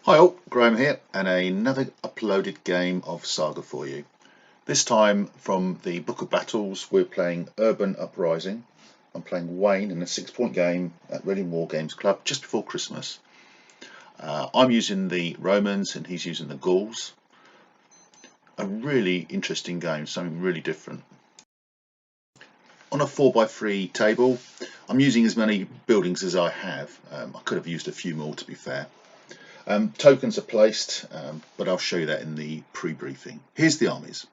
Hi all, Graham here, and another uploaded game of Saga for you. This time from the Book of Battles, we're playing Urban Uprising. I'm playing Wayne in a 6-point game at Reading War Games Club just before Christmas. I'm using the Romans and he's using the Gauls. A really interesting game, something really different. On a 4x3 table, I'm using as many buildings as I have. I could have used a few more, to be fair. Tokens are placed, but I'll show you that in the pre-briefing. Here's the armies.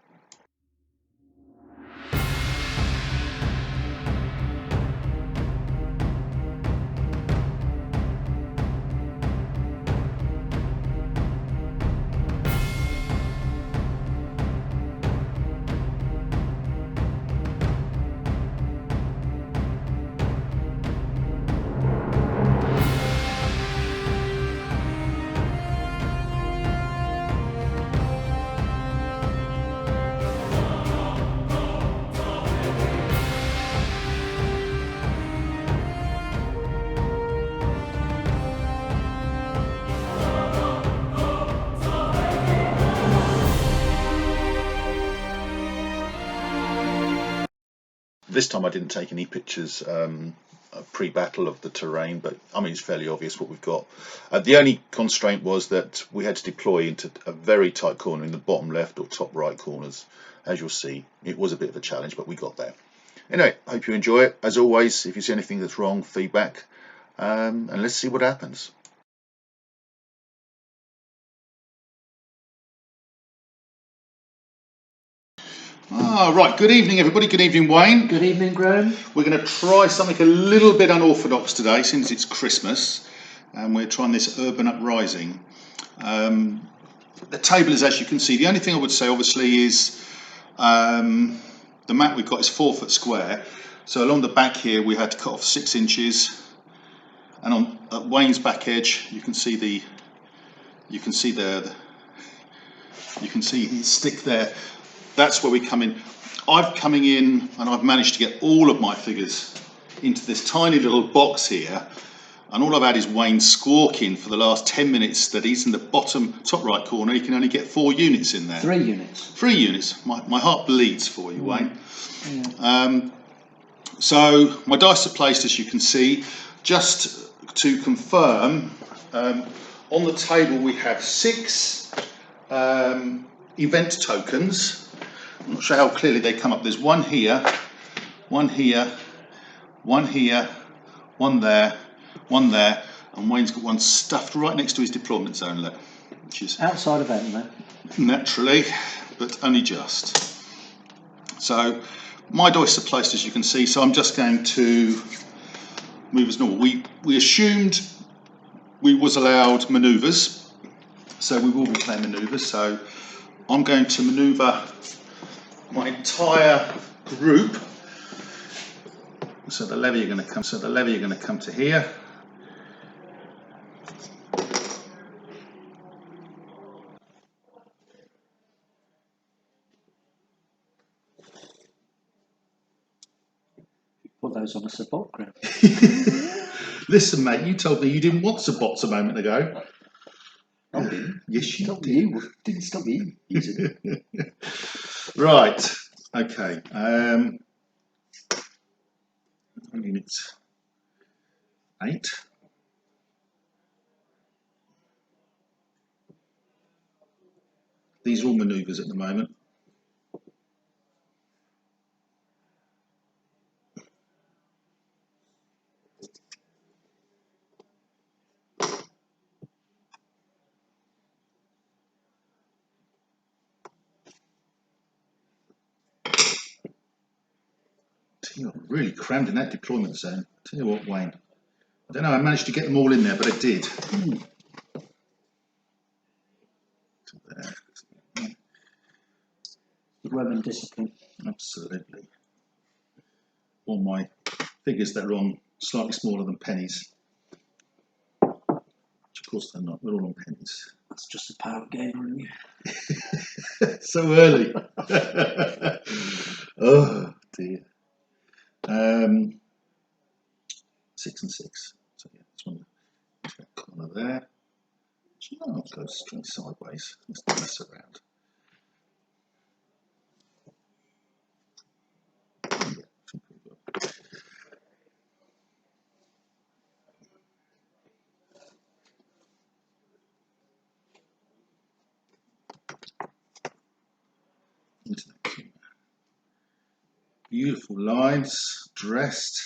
This time I didn't take any pictures pre-battle of the terrain, but I mean it's fairly obvious what we've got. The only constraint was that we had to deploy into a very tight corner in the bottom left or top right corners. As you'll see, it was a bit of a challenge, but we got there. Anyway, I hope you enjoy it. As always, if you see anything that's wrong, feedback, and let's see what happens. Right, good evening everybody, good evening Wayne. Good evening, Graham. We're going to try something a little bit unorthodox today since it's Christmas and we're trying this Urban Uprising. The table is, as you can see, the only thing I would say obviously is the map we've got is 4 foot square, so along the back here we had to cut off 6 inches, and on at Wayne's back edge you can see his stick there. That's where we come in. I'm coming in and I've managed to get all of my figures into this tiny little box here, and all I've had is Wayne squawking for the last 10 minutes that he's in the bottom top right corner. He can only get 4 units in there. 3 units. 3 units. My heart bleeds for you, Wayne. Yeah. So my dice are placed, as you can see. Just to confirm, on the table we have 6 event tokens. I'm not sure how clearly they come up. There's one here, one here, one here, one there, one there, and Wayne's got one stuffed right next to his deployment zone, look, which is outside of Edinburgh. Naturally, but only just. So my dice are placed, as you can see, so I'm just going to move as normal. We assumed we was allowed manoeuvres, so we will be playing manoeuvres. So I'm going to manoeuvre my entire group. So the levy are going to come to here. Put those on a support group. Listen, mate, you told me you didn't want Sabots a moment ago. I didn't. Yes, you Stop did. You didn't stop me using it. Right. Okay. Units 8. These are all manoeuvres at the moment. I'm really crammed in that deployment zone. Tell you what, Wayne, I don't know, I managed to get them all in there, but I did. There. Roman discipline. Absolutely. All my figures that are on slightly smaller than pennies. Which of course they're not, they're all on pennies. That's just a power gamer in you. So early. Oh dear. 6 and 6. So yeah, that's one corner there. Oh, I'll go straight sideways. Let's not mess around. Beautiful lines, dressed.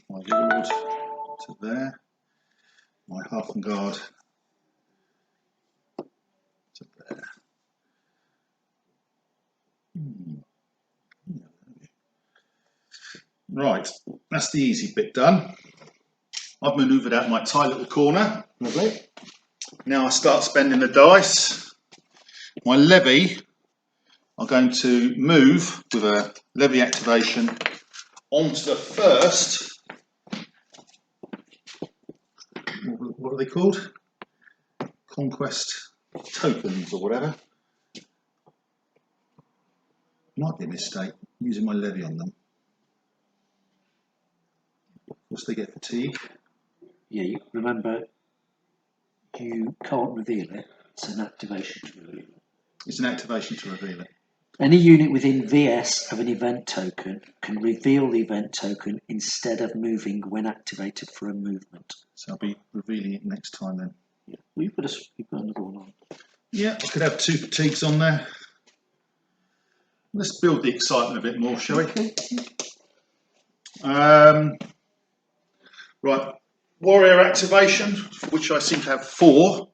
My lord to there. My half and guard to there. Right, that's the easy bit done. I've manoeuvred out my tight little corner. Lovely. Now I start spending the dice. My levy are going to move with a levy activation onto the first. What are they called? Conquest tokens or whatever. Might be a mistake using my levy on them. Of course, they get fatigue. Yeah, you remember, you can't reveal it. It's an activation to reveal it. It's an activation to reveal it. Any unit within VS of an event token can reveal the event token instead of moving when activated for a movement. So I'll be revealing it next time then. Yeah. Well, you put another one on. Yeah, I could have 2 fatigues on there. Let's build the excitement a bit more, shall we? Right, warrior activation, for which I seem to have 4.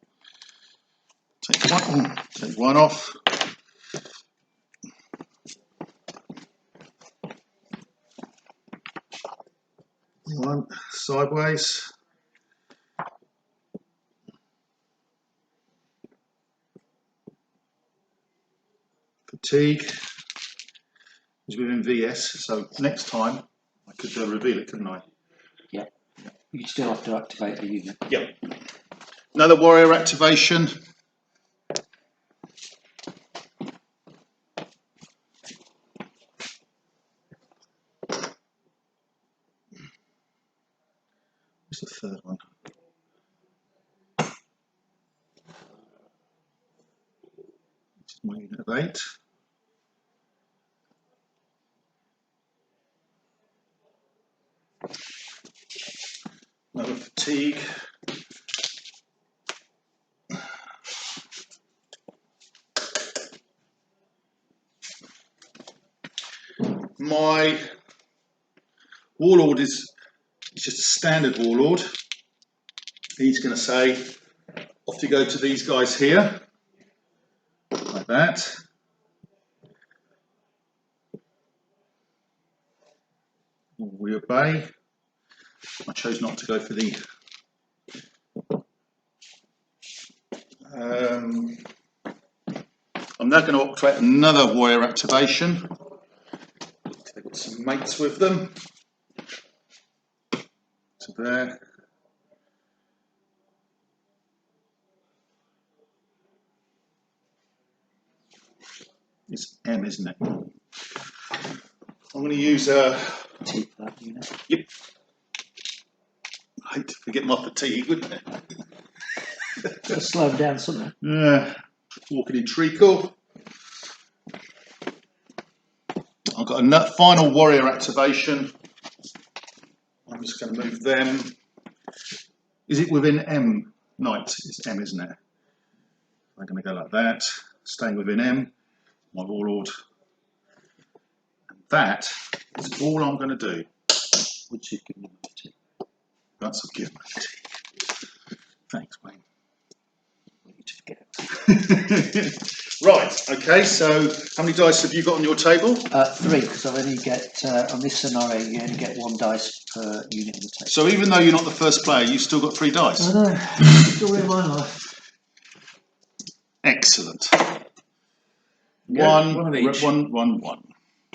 Take one off. One sideways. Fatigue is within VS, so next time I could reveal it, couldn't I? Yeah. You still have to activate the unit. Yep. Another warrior activation. What's the third one? This is my unit of 8. Another fatigue. My warlord is just a standard warlord. He's going to say, off you go to these guys here, like that. We obey. I chose not to go for the I'm now going to activate another warrior activation. They've got some mates with them. So there. It's M, isn't it? I'm going to use a. Fatigue for that unit. Yep. I hate to forget my fatigue, wouldn't it? Got to slow them down something. Yeah. Walking in treacle. I've got a final warrior activation. I'm just going to move them. Is it within M? Knight is M, isn't it? I'm going to go like that, staying within M, my warlord. And that is all I'm going to do. Once you've given them fatigue. That's a given fatigue. Thanks, Wayne. You to forget. Right, okay, so how many dice have you got on your table? 3, because I only get, on this scenario, you only get 1 dice per unit on the table. So even though you're not the first player, you've still got 3 dice? I know, story of my life. Excellent. One of each. One.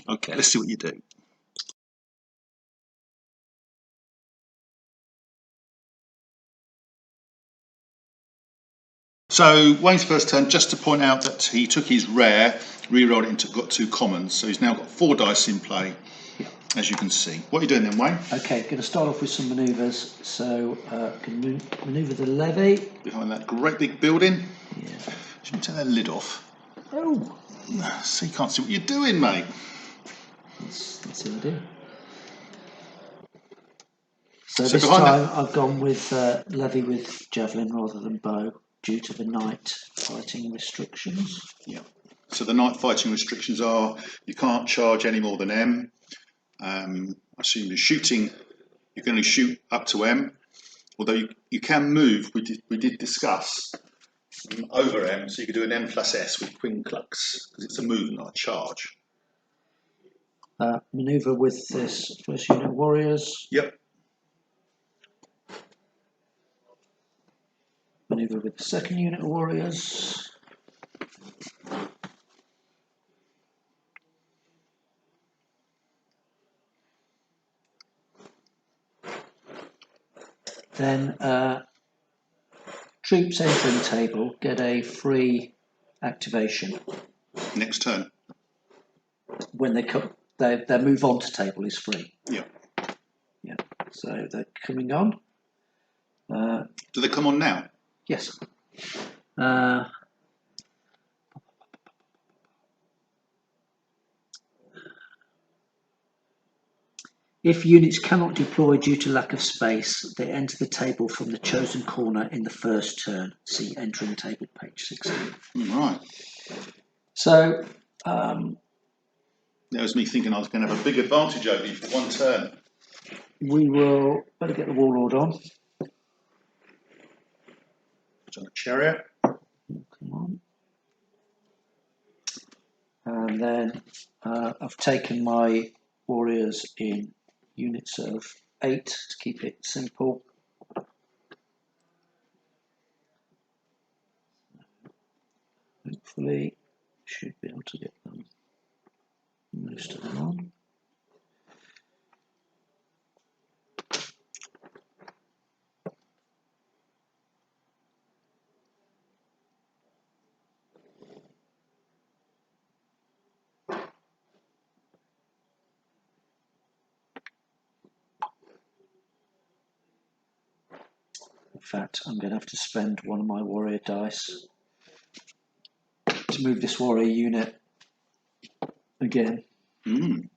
Okay, let's see what you do. So Wayne's first turn, just to point out that he took his rare, re-rolled it and got 2 commons. So he's now got 4 dice in play, as you can see. What are you doing then, Wayne? Okay, going to start off with some manoeuvres. So can manoeuvre the levy. Behind that great big building. Yeah. Should we take that lid off? Oh. So you can't see what you're doing, mate. Let's see what I do. So So this time I've gone with levy with javelin rather than bow due to the night fighting restrictions. Yeah. So the night fighting restrictions are you can't charge any more than M. I assume you're shooting. You can only shoot up to M. Although you can move. We did discuss over M, so you could do an M plus S with Queen Clux because it's a move, not a charge. Manoeuvre with this first unit of warriors. Yep. Manoeuvre with the second unit of warriors. Then troops entering table get a free activation. Next turn. When they come, their move on to table is free. Yeah. Yeah. So they're coming on. Do they come on now? Yes. If units cannot deploy due to lack of space, they enter the table from the chosen corner in the first turn. See entering table, page 16. Right. So, that was me thinking I was going to have a big advantage over you for 1 turn. we will better get the warlord on. It's on a chariot. Come on. And then I've taken my warriors in units of 8 to keep it simple. Hopefully, should be able to get them most of them on. In fact, I'm going to have to spend one of my warrior dice to move this warrior unit again to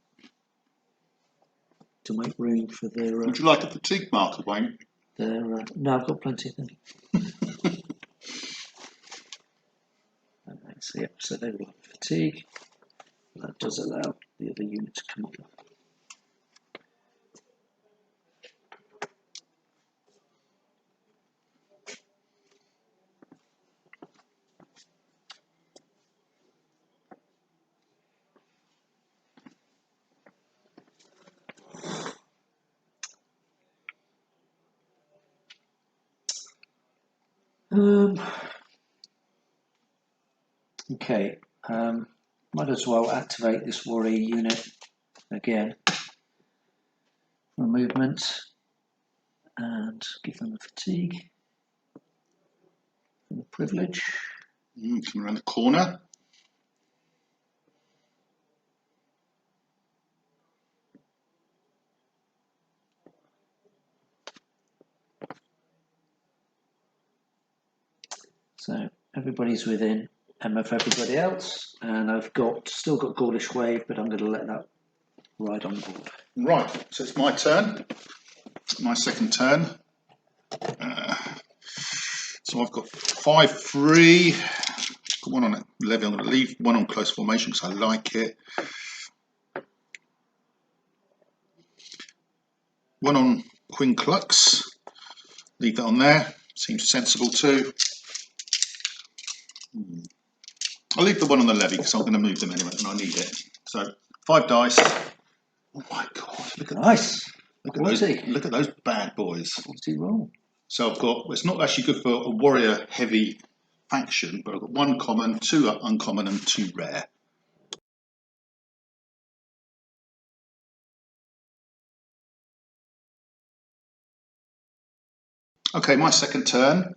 make room for their. Would you like a fatigue marker, Wayne? No, I've got plenty of them. So they will have fatigue. That does allow the other unit to come up. Okay, might as well activate this warrior unit again for movement and give them a fatigue and a privilege. Come around the corner. So everybody's within M of everybody else, and I've still got Gaulish wave, but I'm going to let that ride on board. Right, so it's my turn. My second turn. So I've got 5 free. Got 1 on levy. I'm going to leave 1 on close formation because I like it. 1 on Queen Clux. Leave that on there. Seems sensible too. I'll leave the 1 on the levy because I'm going to move them anyway and I need it. So 5 dice. Oh my god! Look at Nice. Look at those bad boys. Quality roll. So I've got. It's not actually good for a warrior heavy faction, but I've got 1 common, 2 uncommon, and 2 rare. Okay, my second turn.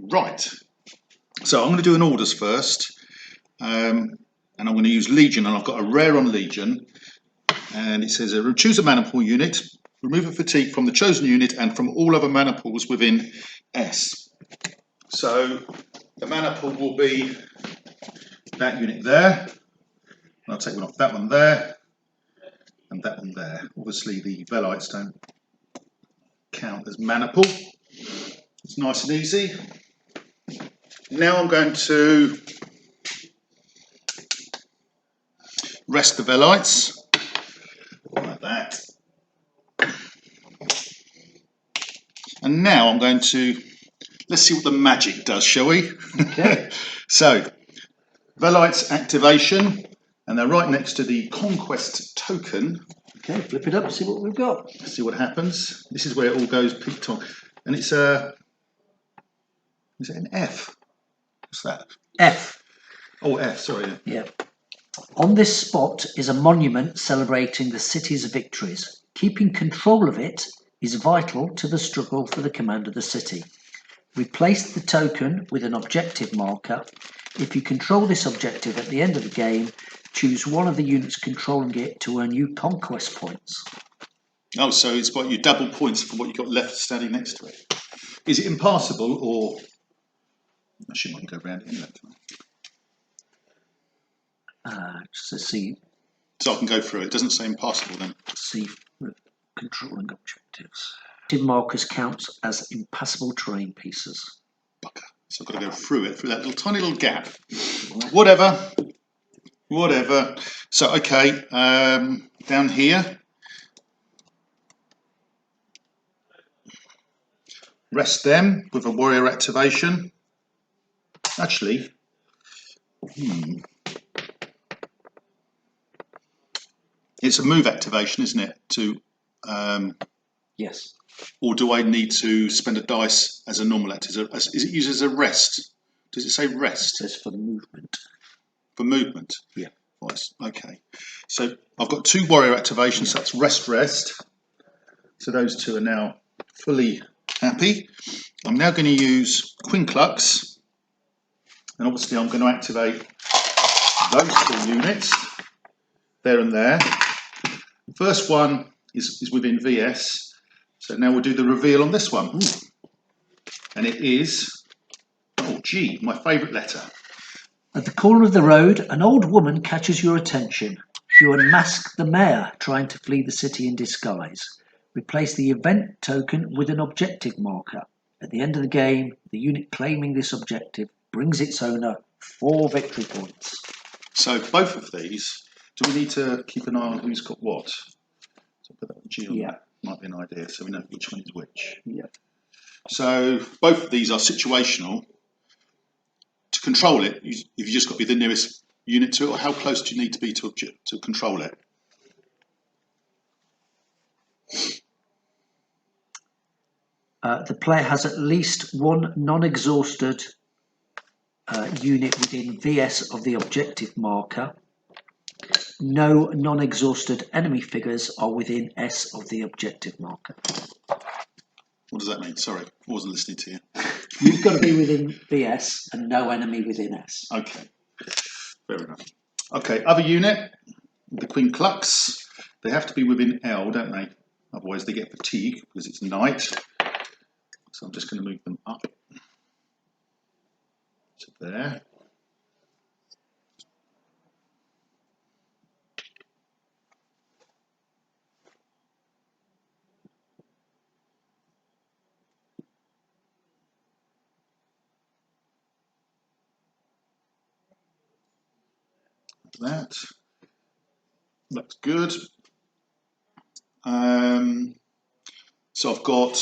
Right. So I'm going to do an orders first. And I'm going to use Legion, and I've got a rare on Legion. And it says, choose a mana pool unit, remove a fatigue from the chosen unit and from all other mana pools within S. So the mana pool will be that unit there. I'll take one off that one there and that one there. Obviously the Velites don't count as mana pool. It's nice and easy. Now I'm going to rest the Velites like that. And now I'm going to, let's see what the magic does, shall we? Okay. So, Velites activation, and they're right next to the conquest token. Okay, flip it up, see what we've got. Let's see what happens. This is where it all goes peaked on. And it's a, is it an F? What's that? F. Oh, F, sorry. Yeah. On this spot is a monument celebrating the city's victories. Keeping control of it is vital to the struggle for the command of the city. Replace the token with an objective marker. If you control this objective at the end of the game, choose one of the units controlling it to earn you conquest points. Oh, so it's got you double points for what you've got left standing next to it. Is it impassable, or I shouldn't go around it anyway, can I? Just to see So I can go through it. It doesn't say impassable then. controlling objectives. Markers counts as impassable terrain pieces. Bucker. So I've got to go through it, through that little tiny little gap. Whatever. So, okay, down here. Rest them with a warrior activation. Actually, it's a move activation, isn't it? Yes. Or do I need to spend a dice as a normal act? Is it used as a rest? Does it say rest? It says for movement. For movement? Yeah. Nice. Okay. So I've got 2 warrior activations. So that's rest. So those 2 are now fully happy. I'm now going to use Quinclux. And obviously I'm going to activate those 2 units. There and there. The first one is within VS. So now we'll do the reveal on this one. Ooh. And it is, oh G, my favourite letter. At the corner of the road, an old woman catches your attention. You unmask the mayor trying to flee the city in disguise. Replace the event token with an objective marker. At the end of the game, the unit claiming this objective brings its owner 4 victory points. So both of these, do we need to keep an eye on who's got what? So put that G on that. Might be an idea, so we know which one is which. Yeah. So both of these are situational. To control it, you've just got to be the nearest unit to it, or how close do you need to be to control it? The player has at least 1 non-exhausted unit within VS of the objective marker. No non-exhausted enemy figures are within S of the objective marker. What does that mean? Sorry, I wasn't listening to you. You've got to be within VS and no enemy within S. Okay, fair enough. Okay, other unit, the Quinclux. They have to be within L, don't they? Otherwise they get fatigue because it's night. So I'm just going to move them up to there. That looks good. So I've got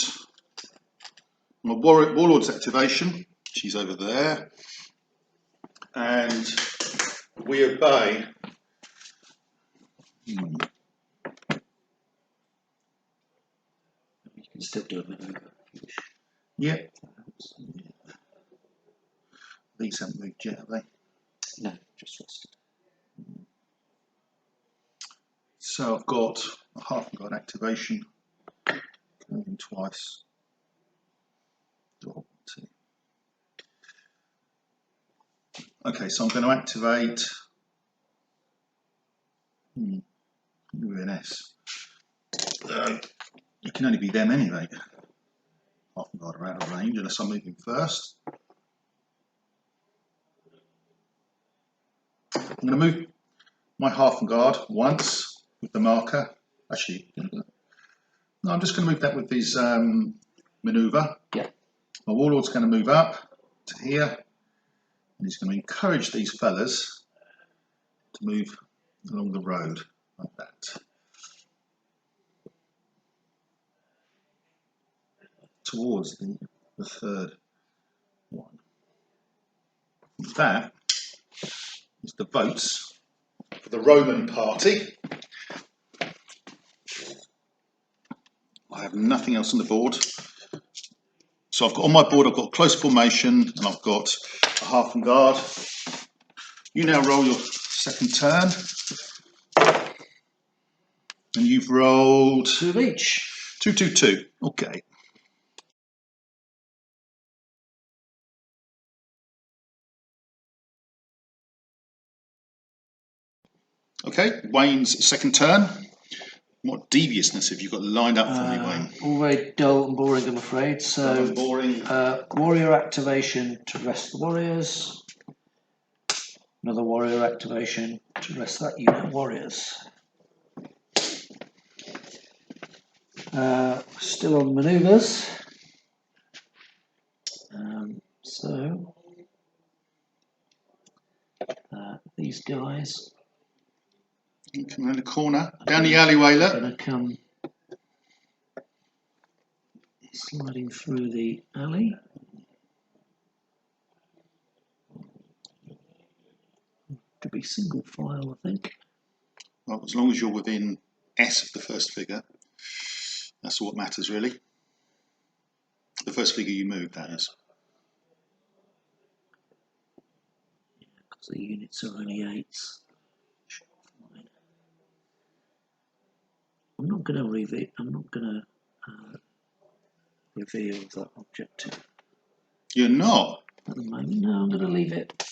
my Warlord's activation. She's over there. And we obey. You can still do a maneuver if you wish. Yep. These haven't moved yet, have they? No, just rested. So I've got a half guard activation. Moving twice. Okay, so I'm going to activate UNS. It can only be them anyway. Half and guard are out of range unless I'm moving first. I'm going to move my half and guard once with the marker. Actually, no, I'm just going to move that with his manoeuvre. Yeah. My warlord's going to move up to here, and he's going to encourage these fellas to move along the road like that. Towards the third one. That is the votes for the Roman party. I have nothing else on the board. So I've got on my board, I've got close formation and I've got a half and guard. You now roll your second turn. And you've rolled 2 of each. 2, 2, 2. Okay. Okay, Wayne's second turn. What deviousness have you got lined up for me, Wayne? All very dull and boring, I'm afraid. So, Dull and boring. warrior activation to rest the warriors. Another warrior activation to rest that unit of warriors. Still on manoeuvres. So, these guys Come around the corner, down the alleyway, are look. going to come sliding through the alley. To be single file, I think. Well, as long as you're within S of the first figure, that's what matters, really. The first figure you move, that is. Because the units are only 8s. I'm not going to reveal. I'm not going to reveal that objective You're not? at the moment. No, I'm going to leave it.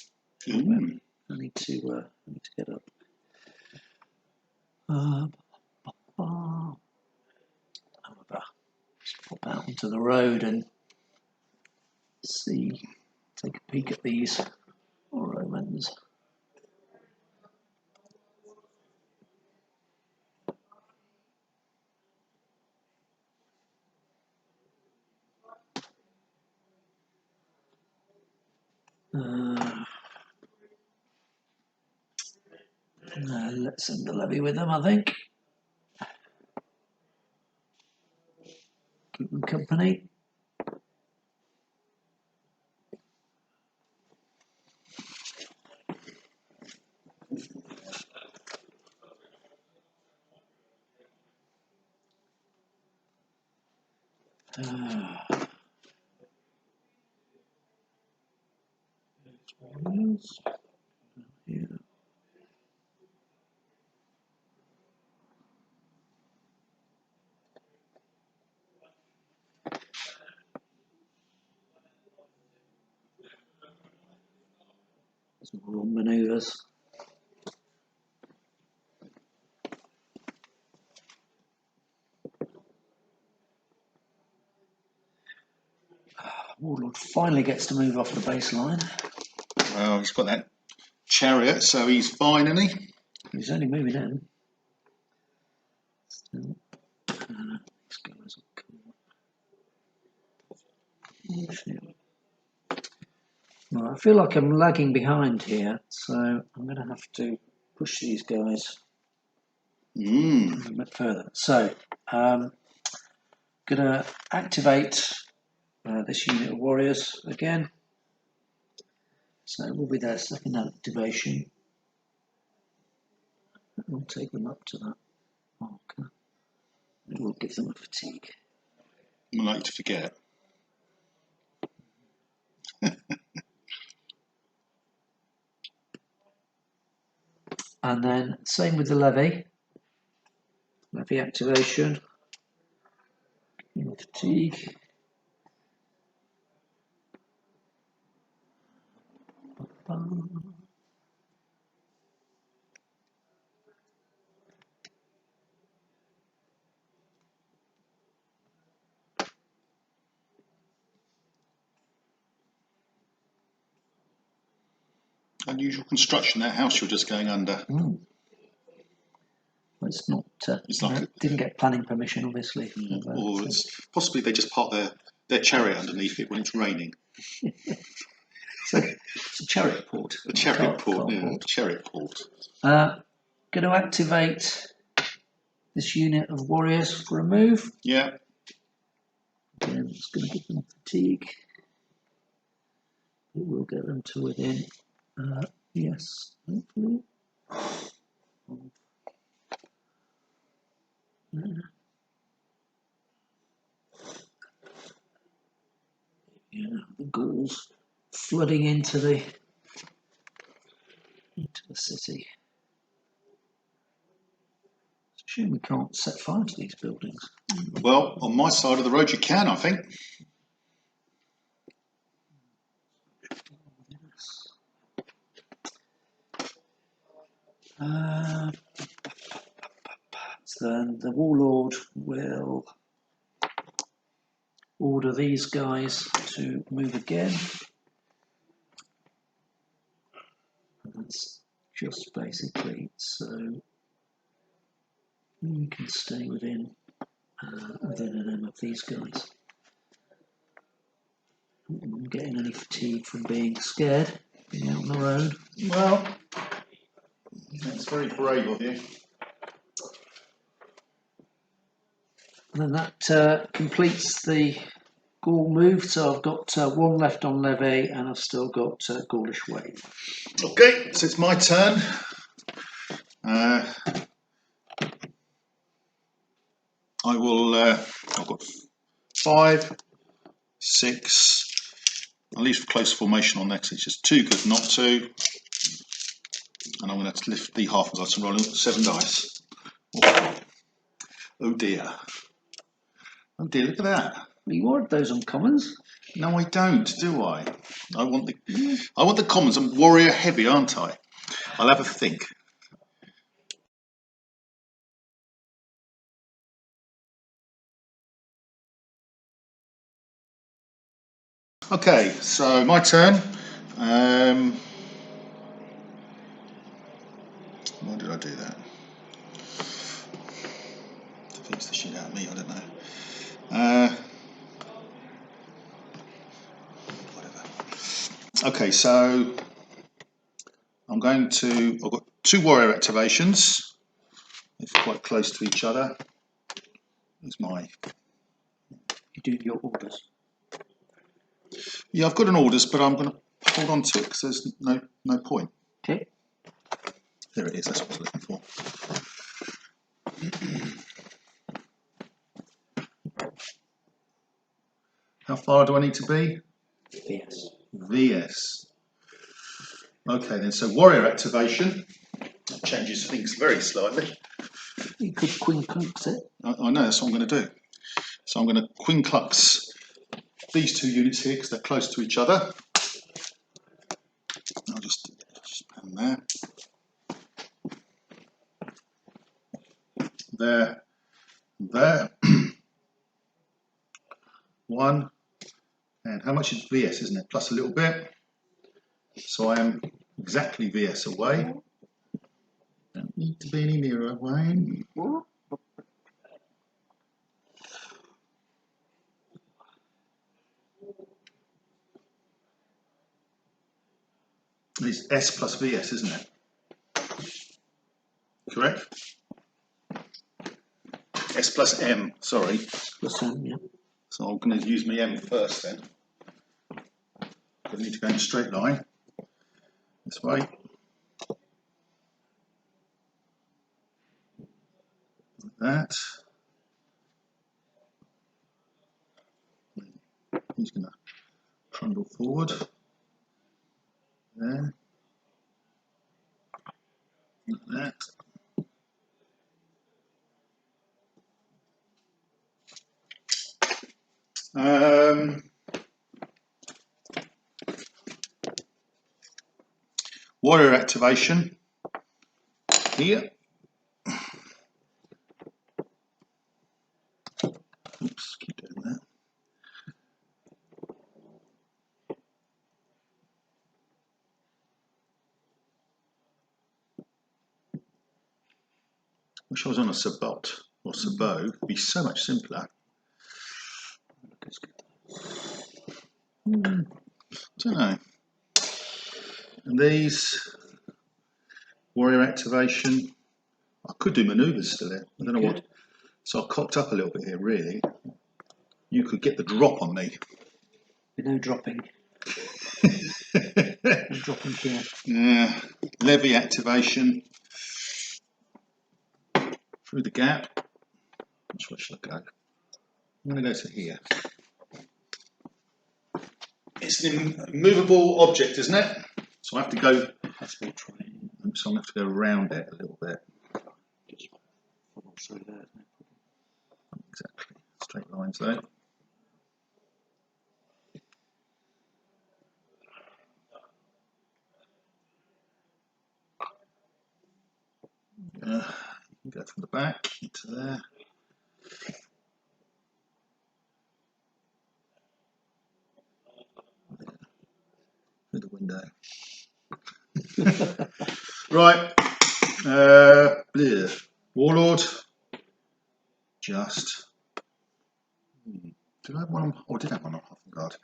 Mm. I need to get up. Just pop out onto the road and take a peek at these Romans. Let's send the levy with them, I think. Keep them company. Yeah. Some wrong manoeuvres. Warlord finally gets to move off the baseline. Well, he's got that chariot, so he's fine, isn't he? He's only moving in. Still, these guys will come. Well, I feel like I'm lagging behind here, so I'm going to have to push these guys a bit further. So, going to activate this unit of warriors again. So it will be their second activation. It will take them up to that marker. It will give them a fatigue. I like to forget. And then same with the levy. Levy activation. Fatigue. Unusual construction, that house you're just going under. Well, it's not. It's like didn't get planning permission, obviously. Or it's possibly they just park their chariot underneath it when it's raining. It's a chariot port. A chariot port, yeah, port. Chariot port. Going to activate this unit of warriors for a move. Yeah. Again, it's going to give them fatigue. It will get them to within. Yes, hopefully. Yeah, the Gauls flooding into the city. It's a shame we can't set fire to these buildings. Well, on my side of the road you can, I think. Then the warlord will order these guys to move again. And that's just basically so you can stay within an M of these guys. I'm getting any fatigue from being scared, being out on the road. Well, that's very brave of you. And then that completes the Gaul move, so I've got one left on levy, and I've still got Gaulish wave. Okay, so it's my turn. I will. I've got 5, 6. I'll leave close formation on next. It's just too good not to. And I'm going to lift the half of dice and roll 7 dice. Oh dear. Oh dear, look at that. Well, you ordered those uncommons. No, I don't, do I? I want the commons. I'm warrior heavy, aren't I? I'll have a think. Okay, so my turn. Why did I do that? Defeats the shit out of me, I don't know. Whatever. Okay, so I've got 2 warrior activations. It's quite close to each other. There's my... You do your orders. Yeah, I've got an orders, but I'm going to hold on to it because there's no point. Okay. There it is, that's what I was looking for. How far do I need to be? VS. VS. Okay then, so warrior activation. That changes things very slightly. You could quincunx it. I know, that's what I'm going to do. So I'm going to quinclux these 2 units here because they're close to each other. I'll just pan there. There. 1. And how much is VS, isn't it? Plus a little bit. So I am exactly VS away. Don't need to be any nearer away. It's S plus VS, isn't it? Correct? S plus M, sorry. Plus M, yeah. So I'm going to use my M first then. I need to go in a straight line. This way. Like that. He's going to trundle forward. There. Like that. Warrior activation here. Oops, keep doing that. Wish I was on a sabot or sabot. It'd be so much simpler. Don't know. And these warrior activation. I could do manoeuvres still here. I don't know what. So I cocked up a little bit here, really. You could get the drop on me. No dropping. No dropping here. Yeah. Levy activation. Through the gap. Which way should I go? I'm going to go to here. It's an immovable object, isn't it? So I have to go. So I'm going to have to go around it a little bit. Exactly. Straight lines though. Go from the back into there. Through the window. Right. Warlord. Just. Did I have one on? Oh, I did have one on half guard.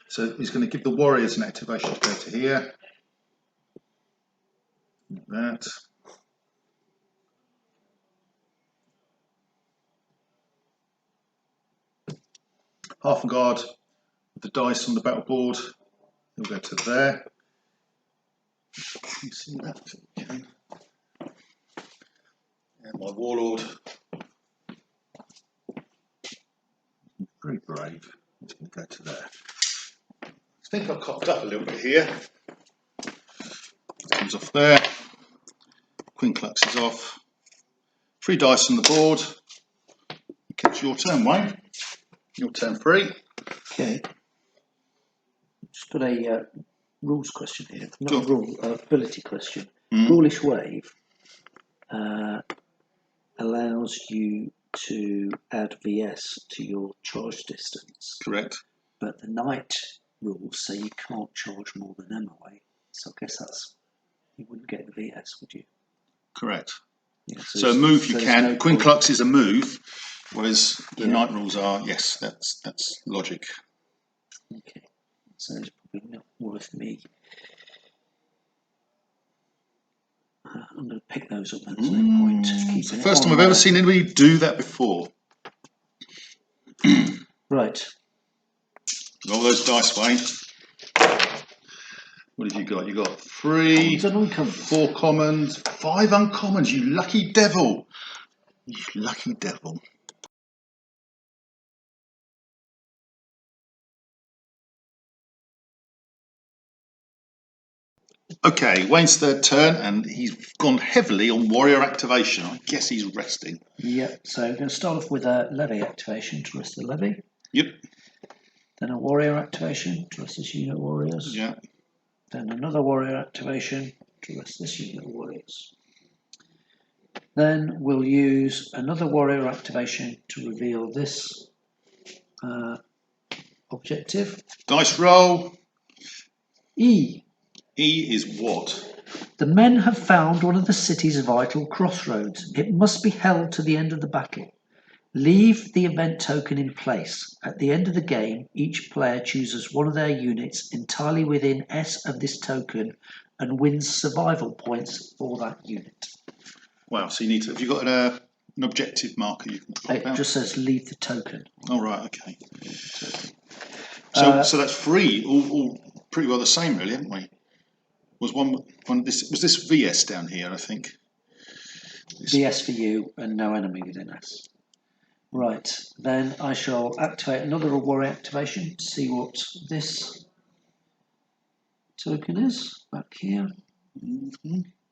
So he's going to give the warriors an activation to go to here. Like that. Half a guard with the dice on the battle board. He'll go to there. You see that? Okay. And my warlord. Very brave. He's going to go to there. I think I've cocked up a little bit here. Comes off there. Queen clucks is off. 3 dice on the board. It's your turn, Wayne. Your turn 3. Okay. Just got a rules question here. Not Go a rule, ability question. Mm. Gaulish Wave allows you to add VS to your charge distance. Correct. But the knight rules say you can't charge more than M away. So I guess that's, you wouldn't get the VS, would you? Correct. Yeah, so a move you can. No Queen point. clucks is a move, whereas the knight rules are, yes, that's logic. Okay. So it's probably not worth me. I'm going to pick those up and there's no point keeping It's the it first on time I've ever seen anybody do that before. Right. Roll those dice, Wayne. What have you got? You got 3, 4 commons, 5 uncommons. You lucky devil! You lucky devil. Okay, Wayne's third turn, and he's gone heavily on warrior activation. I guess he's resting. Yep. So we're going to start off with a levy activation to rest the levy. Yep. Then a warrior activation to rest this unit of warriors. Yeah. Then another warrior activation to rest this unit of warriors. Then we'll use another warrior activation to reveal this objective. Dice roll. E. E is what? The men have found one of the city's vital crossroads. It must be held to the end of the battle. Leave the event token in place. At the end of the game, each player chooses one of their units entirely within S of this token and wins survival points for that unit. Wow, so you need to, have you got an objective marker you can pop out? It just says leave the token. Oh, right, okay. So that's 3, all pretty well the same, really, haven't we? Was this VS down here, I think? VS for you and no enemy within S. Right, then I shall activate another warrior activation to see what this token is. Back here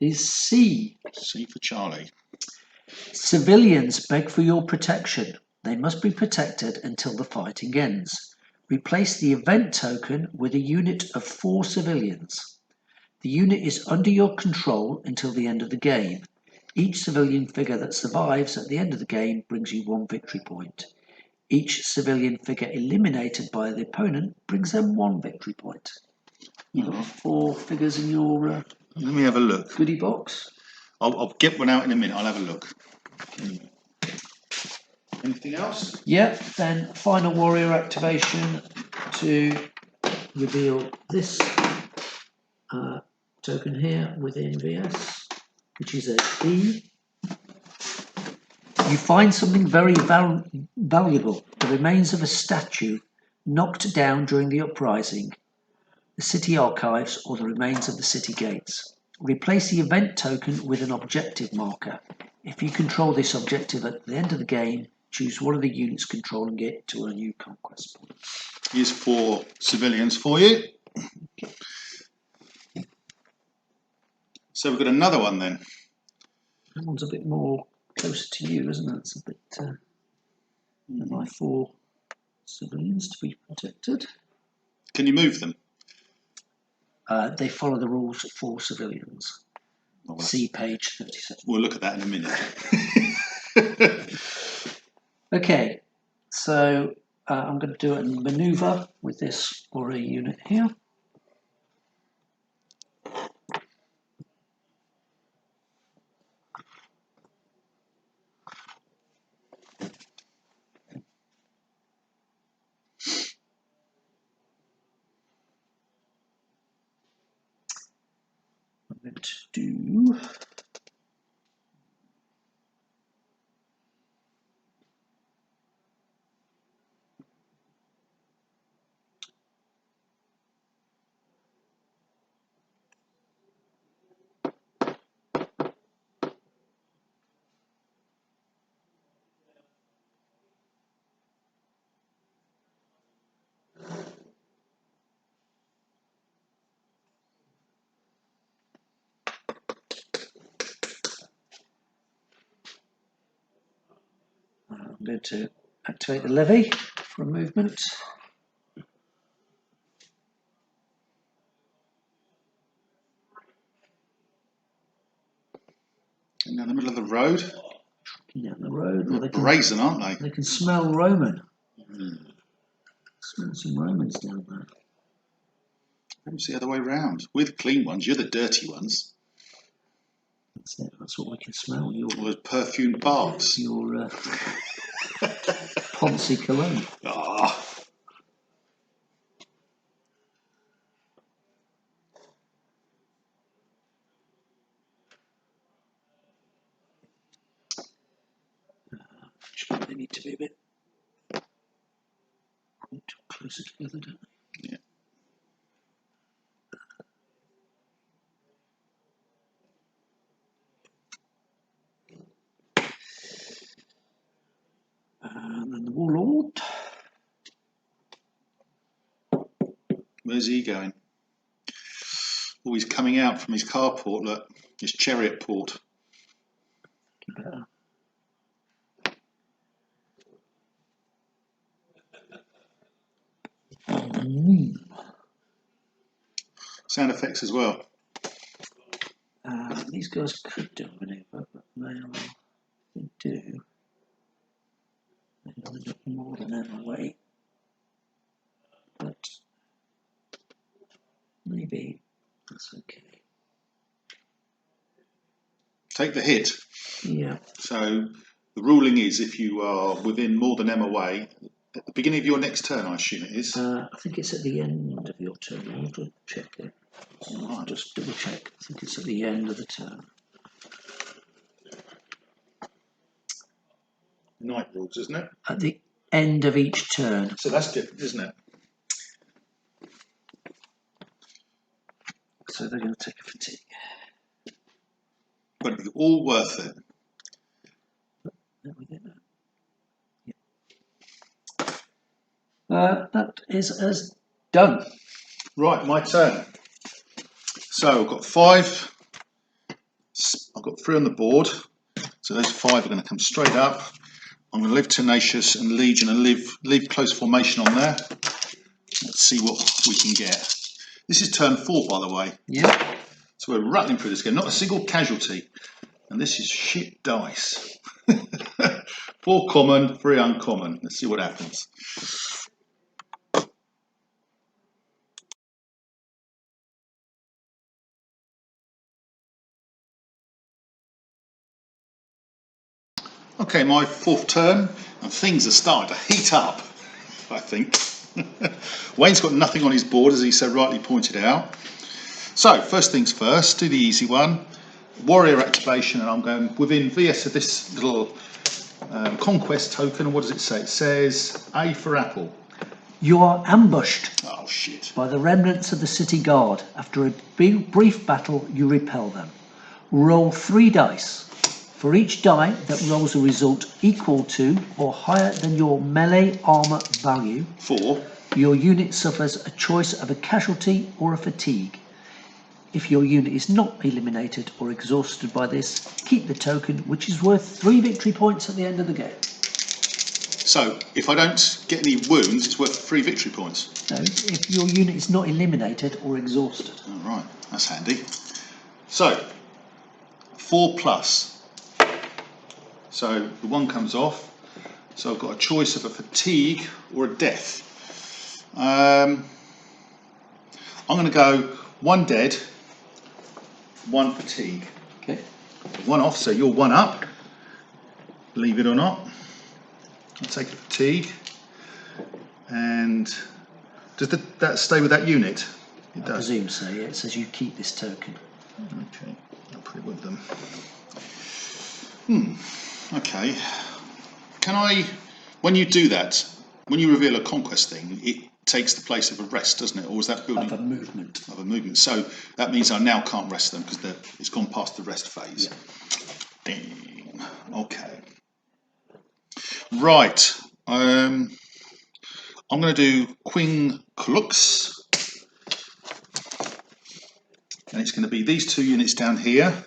is C. C for Charlie. Civilians beg for your protection. They must be protected until the fighting ends. Replace the event token with a unit of 4 civilians. The unit is under your control until the end of the game. Each civilian figure that survives at the end of the game brings you 1 victory point. Each civilian figure eliminated by the opponent brings them 1 victory point. You've got 4 figures in your Let me have a look. goodie box. I'll get one out in a minute. I'll have a look. Anything else? Yeah, then final warrior activation to reveal this token here within VS, which is a E. You find something very valuable, the remains of a statue knocked down during the uprising, the city archives, or the remains of the city gates. Replace the event token with an objective marker. If you control this objective at the end of the game, choose one of the units controlling it to earn you conquest points. Here's 4 civilians for you. So we've got another one then. That one's a bit more closer to you, isn't it? It's a bit my 4 civilians to be protected. Can you move them? They follow the rules for civilians. Oh, well, See page 37. we'll look at that in a minute. Okay, so I'm going to do a maneuver with this warrior unit here. I'm going to do I'm going to activate the levy for a movement. In the middle of the road. Down the road. They're brazen, aren't they? They can smell Roman. Smell some Romans down there. It's the other way round. We're the clean ones, you're the dirty ones. That's it. That's what we can smell. Your All those perfumed baths. Your Ponzi cologne. Ah. They need to be a bit closer together, don't they? Yeah. And then the warlord. Where's he going? Oh, he's coming out from his carport, look. His chariot port. Better. Sound effects as well. These guys could do a maneuver, but they do. They only look more than that away. But maybe that's okay. Take the hit. Yeah. So the ruling is if you are within more than M away, at the beginning of your next turn, I assume it is. I think it's at the end of your turn. I'll have to check it. I'll just double check. I think it's at the end of the turn. Night rules, isn't it? At the end of each turn. So that's different, isn't it? So they're going to take a fatigue. But it's all worth it. There we go. Yeah. That is as done. Right, my turn. So I've got 5. I've got 3 on the board. So those 5 are going to come straight up. I'm going to live Tenacious and Legion and leave close formation on there. Let's see what we can get. This is turn 4, by the way. Yeah. So we're rattling through this game, not a single casualty. And this is shit dice. 4 common, 3 uncommon. Let's see what happens. Okay, my 4th turn, and things are starting to heat up, I think. Wayne's got nothing on his board, as he so rightly pointed out. So, first things first, do the easy one. Warrior activation, and I'm going within VS of this little conquest token. And what does it say? It says A for apple. You are ambushed Oh, shit. by the remnants of the city guard. After a brief battle, you repel them. Roll 3 dice. For each die that rolls a result equal to or higher than your melee armor value, 4. Your unit suffers a choice of a casualty or a fatigue. If your unit is not eliminated or exhausted by this, keep the token, which is worth 3 victory points at the end of the game. So, if I don't get any wounds, it's worth 3 victory points. No, if your unit is not eliminated or exhausted. All right, that's handy. So, 4 plus. So the 1 comes off. So I've got a choice of a fatigue or a death. I'm going to go 1 dead, 1 fatigue. Okay. 1 off, so you're 1 up. Believe it or not. I'll take a fatigue. And does that stay with that unit? It does. I presume so, yeah. It says you keep this token. Okay, I'll put it with them. Okay. Can I, when you do that, when you reveal a conquest thing, it takes the place of a rest, doesn't it? Or is that building? Of a movement. Of a movement. So that means I now can't rest them because it's gone past the rest phase. Yeah. Dang. Okay. Right. I'm going to do Queen Klux. And it's going to be these 2 units down here.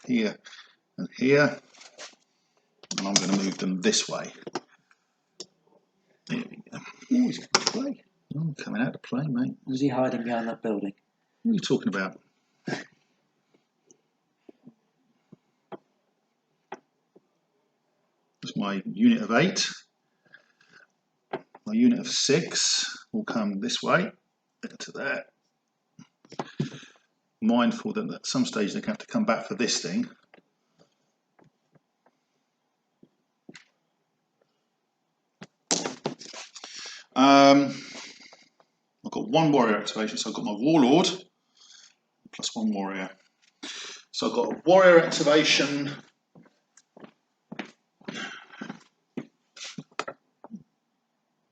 Here and here. And I'm going to move them this way. There we go. Oh, he's going to play. I'm coming out to play, mate. Was he hiding behind that building? What are you talking about? That's my unit of 8. My unit of 6 will come this way, into there. Mindful that at some stage they're going to have to come back for this thing. I've got 1 warrior activation, so I've got my warlord plus 1 warrior. So I've got a warrior activation.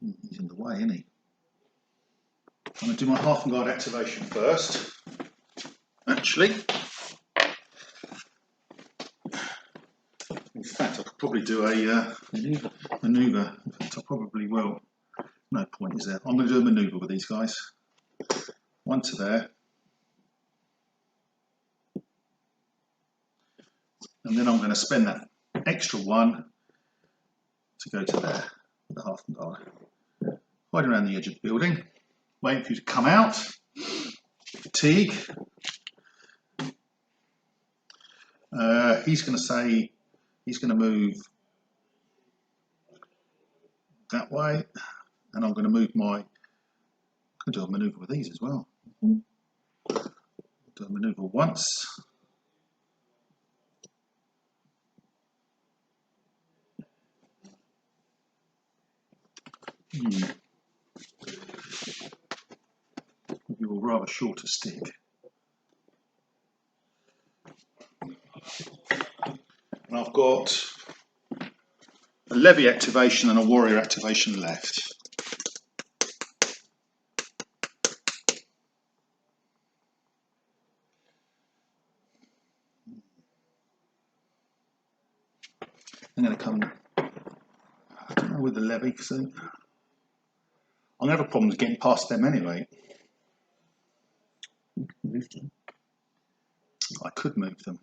He's in the way, isn't he? I'm going to do my half guard activation first. Actually, in fact, I could probably do a maneuver. In fact, I probably will. No point, is there? I'm going to do a maneuver with these guys. 1 to there. And then I'm going to spend that extra 1 to go to there with the half guard. Hide around the edge of the building. Wait for you to come out. Fatigue. He's going to say he's going to move that way, and I'm going to move my. I'm going to do a maneuver with these as well. Do a maneuver once. You will rather shorter stick. And I've got a levy activation and a warrior activation left. I'm going to come, I don't know with the levy, because I'm going to have a problem getting past them anyway. You can move them. I could move them.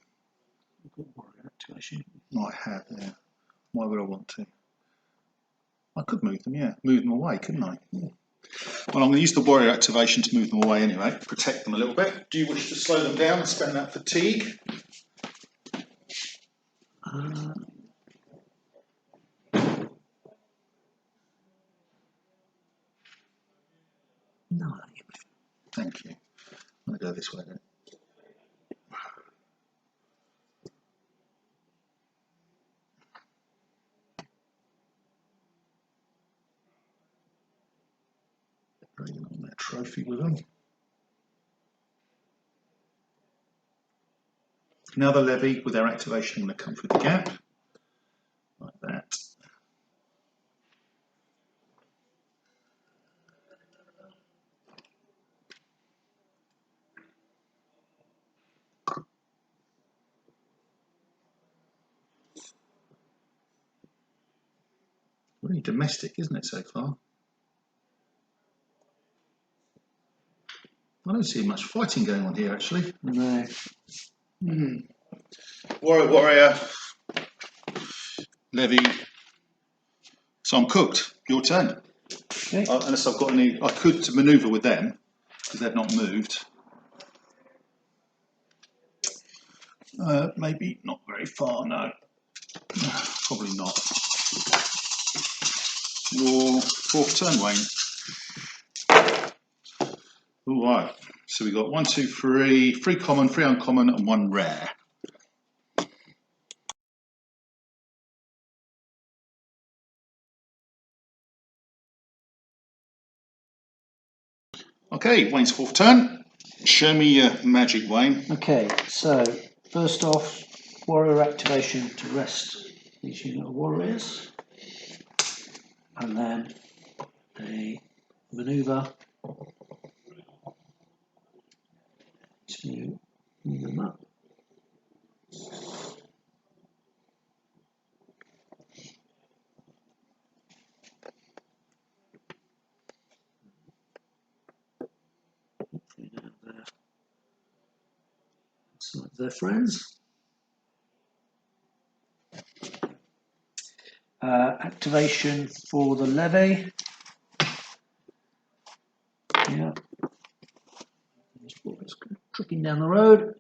You've got warrior activation. I have, yeah. Why would I want to? I could move them, yeah. Move them away, couldn't I? Yeah. Well, I'm going to use the warrior activation to move them away anyway, protect them a little bit. Do you wish to slow them down and spend that fatigue? No. Thank you. I'm going to go this way then. Bringing on that trophy with them. Now the levy with their activation going to come through the gap, like that. Really domestic, isn't it, so far? I don't see much fighting going on here, actually. No. Warrior, levy. So I'm cooked. Your turn. Okay. Unless I've got any, I could manoeuvre with them because they've not moved. Maybe not very far. No, probably not. Your fourth turn, Wayne. All right. So we got 1, 2, 3, 3 common, 3 uncommon, and 1 rare. Okay, Wayne's fourth turn. Show me your magic, Wayne. Okay, so first off, warrior activation to rest these unit of warriors, and then a manoeuvre to move them up. Hopefully now they're some of their friends. Activation for the levy. Yeah. These boys tripping down the road.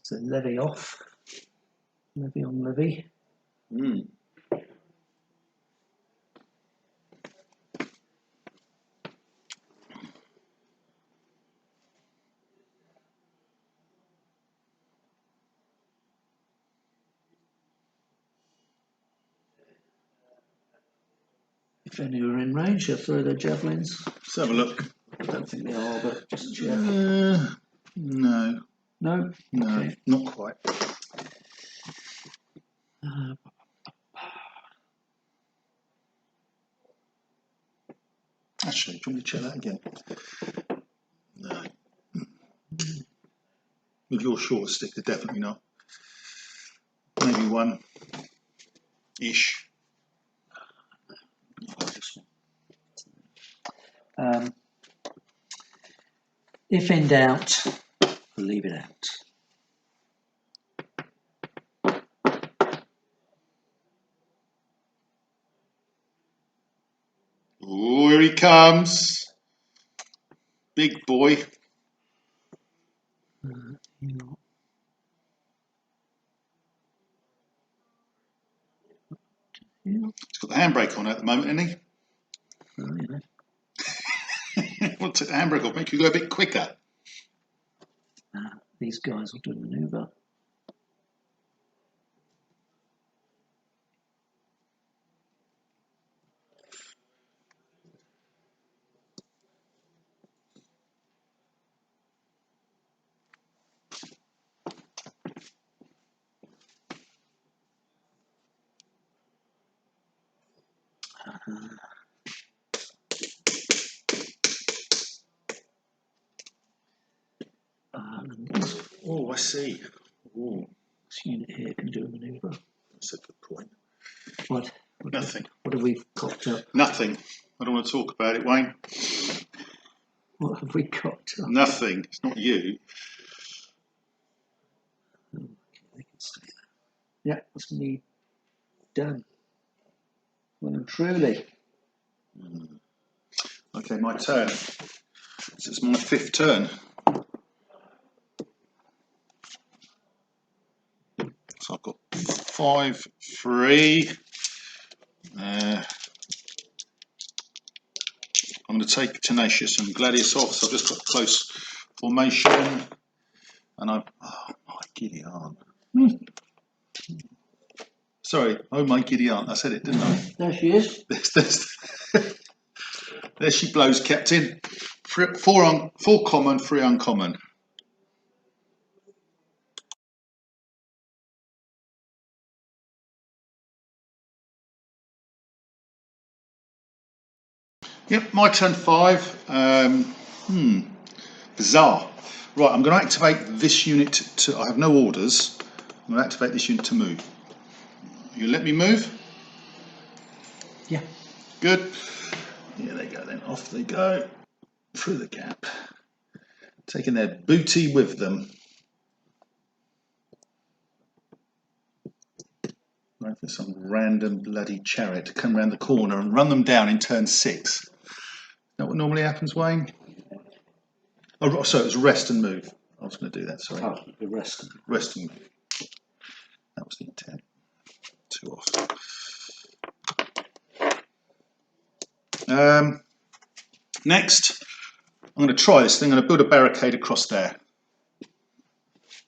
So levy off. Levy on levy. If any are in range, they'll throw their javelins. Let's have a look. I don't think they are, but just check. No. No? No, Okay. not quite. Actually, do you want me to check that again? No. With your short stick, they're definitely not. Maybe 1-ish. If in doubt, leave it out. Oh, here he comes. Big boy. He's got the handbrake on at the moment, isn't he? Oh, yeah. We'll take the handbrake off, make you go a bit quicker. These guys will do a manoeuvre. Oh, I see. Oh, This unit here can do a manoeuvre. that's a good point. What? Nothing. What have we cocked up? Nothing. I don't want to talk about it, Wayne. What have we got? Nothing. It's not you. Yeah, that's me done. Well and truly. Okay, my turn. This is my 5th turn. So I've got 5 free. I'm going to take Tenacious and Gladius off, so I've just got close formation. And oh my giddy aunt. Sorry, oh my giddy aunt, I said it, didn't I? There she is. There she blows, Captain. 4 common, 3 uncommon. Yep, my turn 5. Bizarre. Right, I'm going to activate this unit to. I have no orders. I'm going to activate this unit to move. You let me move? Yeah. Good. Here they go then. Off they go. Through the gap. Taking their booty with them. Right for some random bloody chariot to come around the corner and run them down in turn 6. Is that what normally happens, Wayne? Oh, sorry, it was rest and move. I was going to do that, sorry. Oh, the rest. Rest and move. That was the intent. 2 off. Next, I'm going to try this thing. I'm going to build a barricade across there.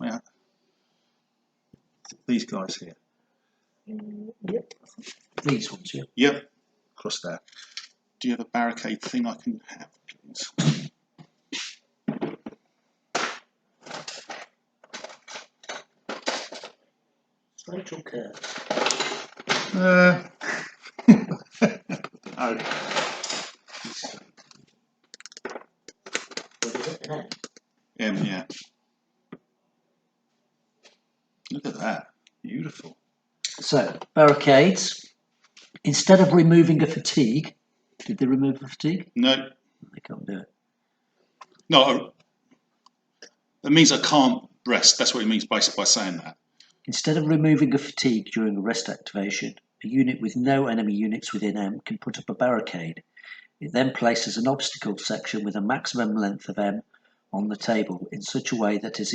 Yeah. These guys here. Yep. These ones, yeah. Yep, across there. Do you have a barricade thing I can have, please? Straight or curve? Oh. Yeah. Look at that. Beautiful. So, barricades. Instead of removing a fatigue, did they remove a fatigue? No. They can't do it. No. It means I can't rest. That's what it means by saying that. Instead of removing a fatigue during a rest activation, a unit with no enemy units within M can put up a barricade. It then places an obstacle section with a maximum length of M on the table in such a way that it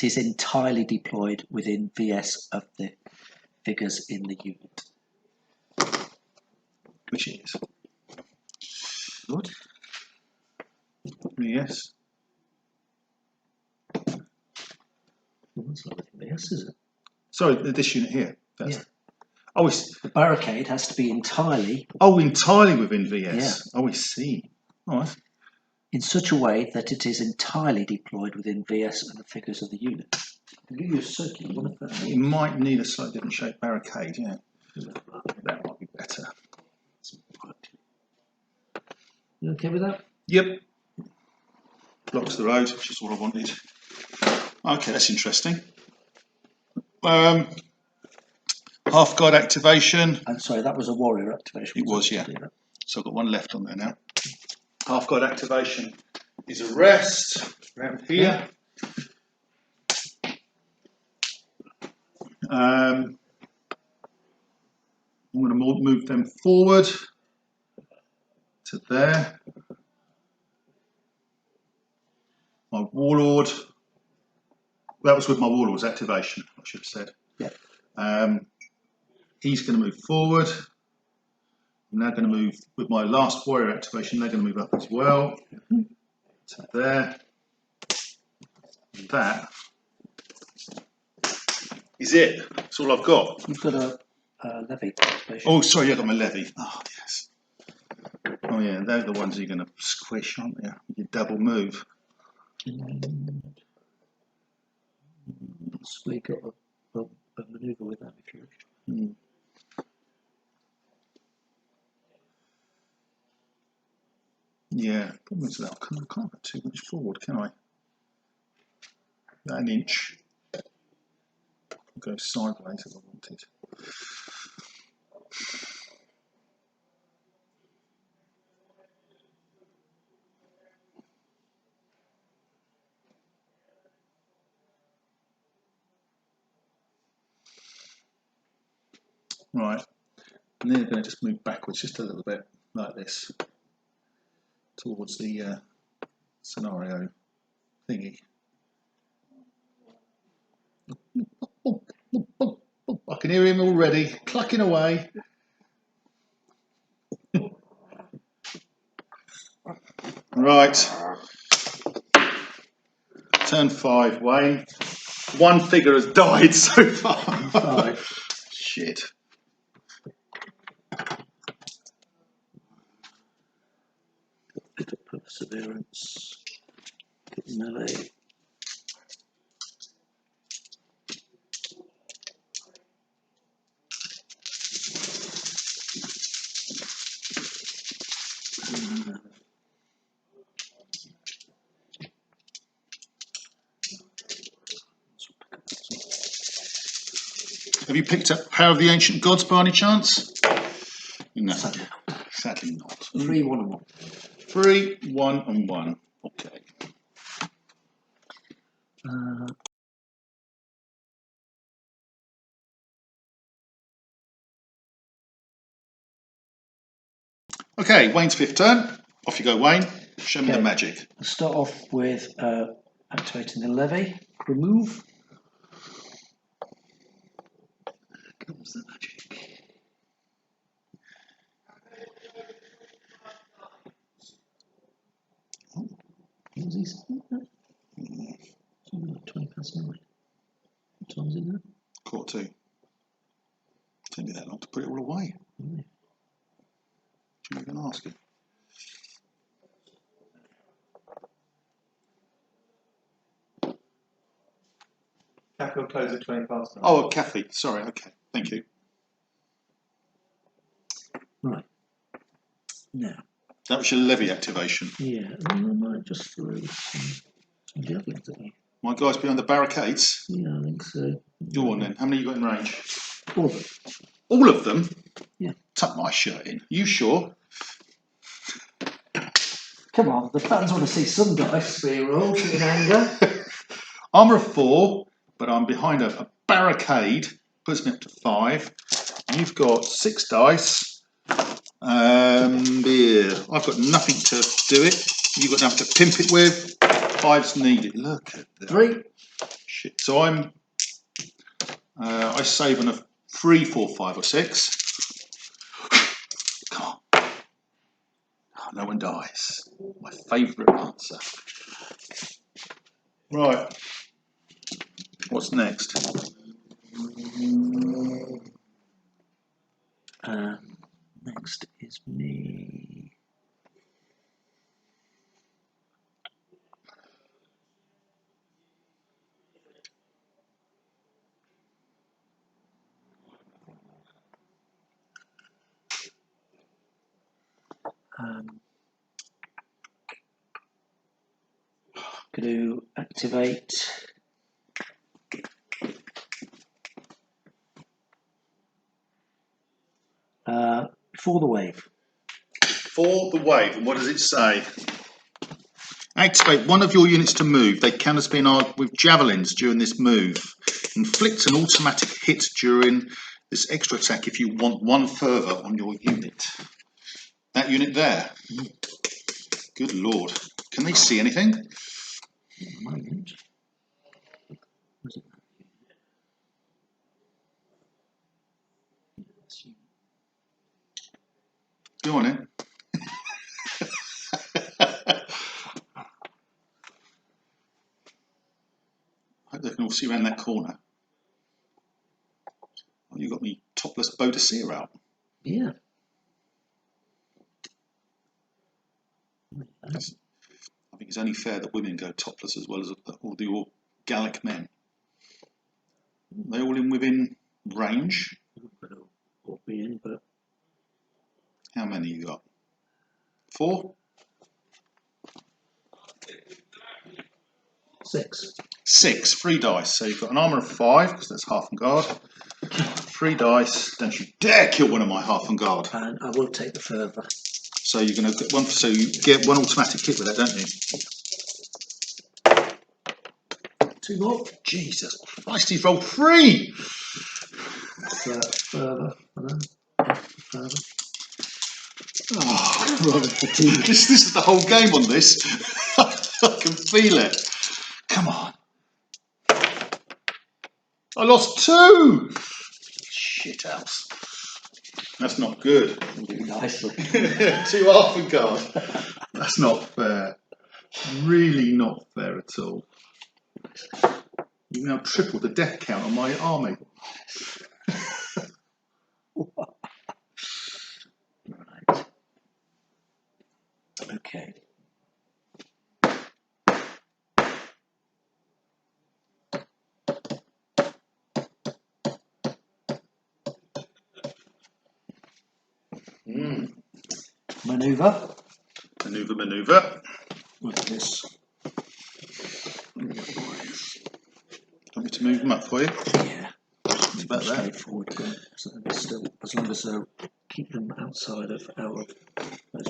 is entirely deployed within VS of the figures in the unit. Which is? Good. Yes. That's not VS, is it? Sorry, this unit here. Yeah. Oh, the barricade has to be entirely. Oh, entirely within VS. Yeah. Oh, I see. All right. In such a way that it is entirely deployed within VS and the figures of the unit. I'll give you a circular one of that. You might need a slightly different shaped barricade, yeah. That might be better. You okay with that? Yep. Blocks the road, which is what I wanted. Okay, that's interesting. Half guard activation. I'm sorry, that was a warrior activation. It was, yeah. So I've got one left on there now. Half guard activation is a rest around here. I'm going to move them forward to there. My warlord. That was with my warlord's activation, I should have said. Yeah. He's going to move forward. I'm now going to move with my last warrior activation. They're going to move up as well to there. And that is it. That's all I've got. You've got a levy activation. Oh, sorry, I got my levy. Oh, yes. Oh, yeah, they're the ones you're going to squish, aren't they? You double move. So we got a manoeuvre with that if you wish. Yeah, problem is that I can't put too much forward, can I? An inch. I'll go sideways as I wanted. Right. And then we're going to just move backwards just a little bit, like this, towards the scenario thingy. I can hear him already, clucking away. Right. Turn 5, Wayne. One figure has died so far. 5. Shit. Bit of perseverance. Melee. Have you picked up Power of the Ancient Gods by any chance? No. Sadly not. 3, 1 and 1. 3, 1 and 1. Okay. Okay, Wayne's 5th turn. Off you go, Wayne. Show me the magic. We'll start off with activating the levy. Remove. Comes the magic. Oh, what was he saying? Something like 20 past 9. What time is it now? 1/4 2. Take me that long to put it all away. Yeah. What are you going to ask him? Kathy will close at 20 past 9. Oh, Kathy. Sorry. Okay. Thank you. Right. Now. That was your levy activation. Yeah, I might just throw some javelins at you. My guy's behind the barricades. Yeah, I think so. Go on then. How many you got in range? 4 of them. All of them? Yeah. Tuck my shirt in. You sure? Come on, the fans want to see some dice be rolled in anger. Armour of 4, but I'm behind a barricade. Puts me up to 5. You've got 6 dice. Yeah. I've got nothing to do it. You've got nothing to pimp it with. 5's needed. Look at that. 3. Shit. So I save on a 3, 4, 5 or 6. Come on. Oh, no one dies. My favourite answer. Right. What's next? Next is me. Going to activate before the wave. For the wave, and what does it say? Activate one of your units to move. They can have been armed with javelins during this move. Inflict an automatic hit during this extra attack if you want one further on your unit. That unit there. Good lord. Can they see anything? At the moment. Was it? Go on in. I hope they can all see around that corner. Oh, you got me topless Bodicea out. Yeah. I think it's only fair that women go topless as well as all the Gallic men. Are they all in within range? Or being, but How many you got? 4? 6. 6. 3 dice. So you've got an armour of 5 because that's half and guard. 3 dice. Don't you dare kill one of my half and guard. And I will take the further. So you're going to get one. So you get one automatic hit with that, don't you? 2 more. Jesus Christ! He's rolled 3. Further for them. Further. Oh, Rather fatigued. this is the whole game on this. I can feel it. Come on. I lost 2. Shit house. That's not good. Do nicely. 2 half a guard. That's not fair. Really not fair at all. You've now tripled the death count on my army. Right. Okay. Manoeuvre. Manoeuvre. Look at this. Want me to move them up for you? Yeah. It's about that. Straightforward. So still, as long as they keep them outside of those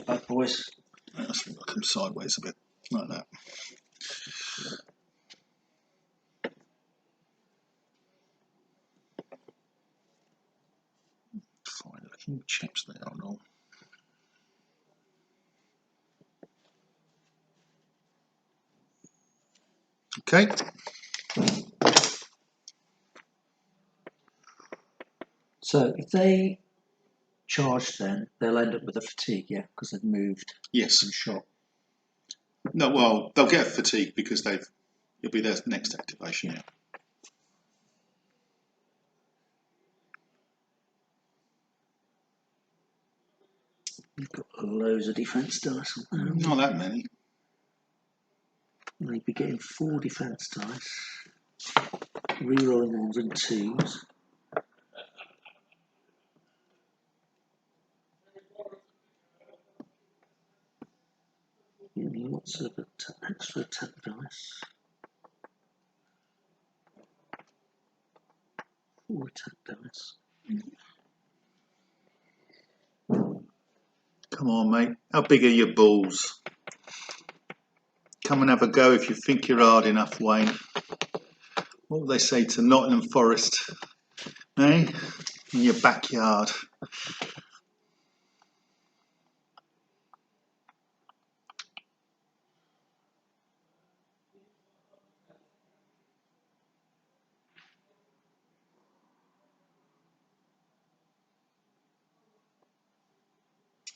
bad boys. Let's look them sideways a bit, like that. Fine looking chaps they are and all. Okay. So if they charge, then they'll end up with a fatigue, yeah, because they've moved Yes. and shot. No, well, they'll get fatigue because it'll be their next activation, yeah. You've got loads of defence dice. Not that many. They'd be getting 4 defence dice, rerolling 1s and 2s. Lots of extra attack dice. 4 attack dice. Come on, mate. How big are your balls? Come and have a go if you think you're hard enough, Wayne. What will they say to Nottingham Forest? Eh? In your backyard.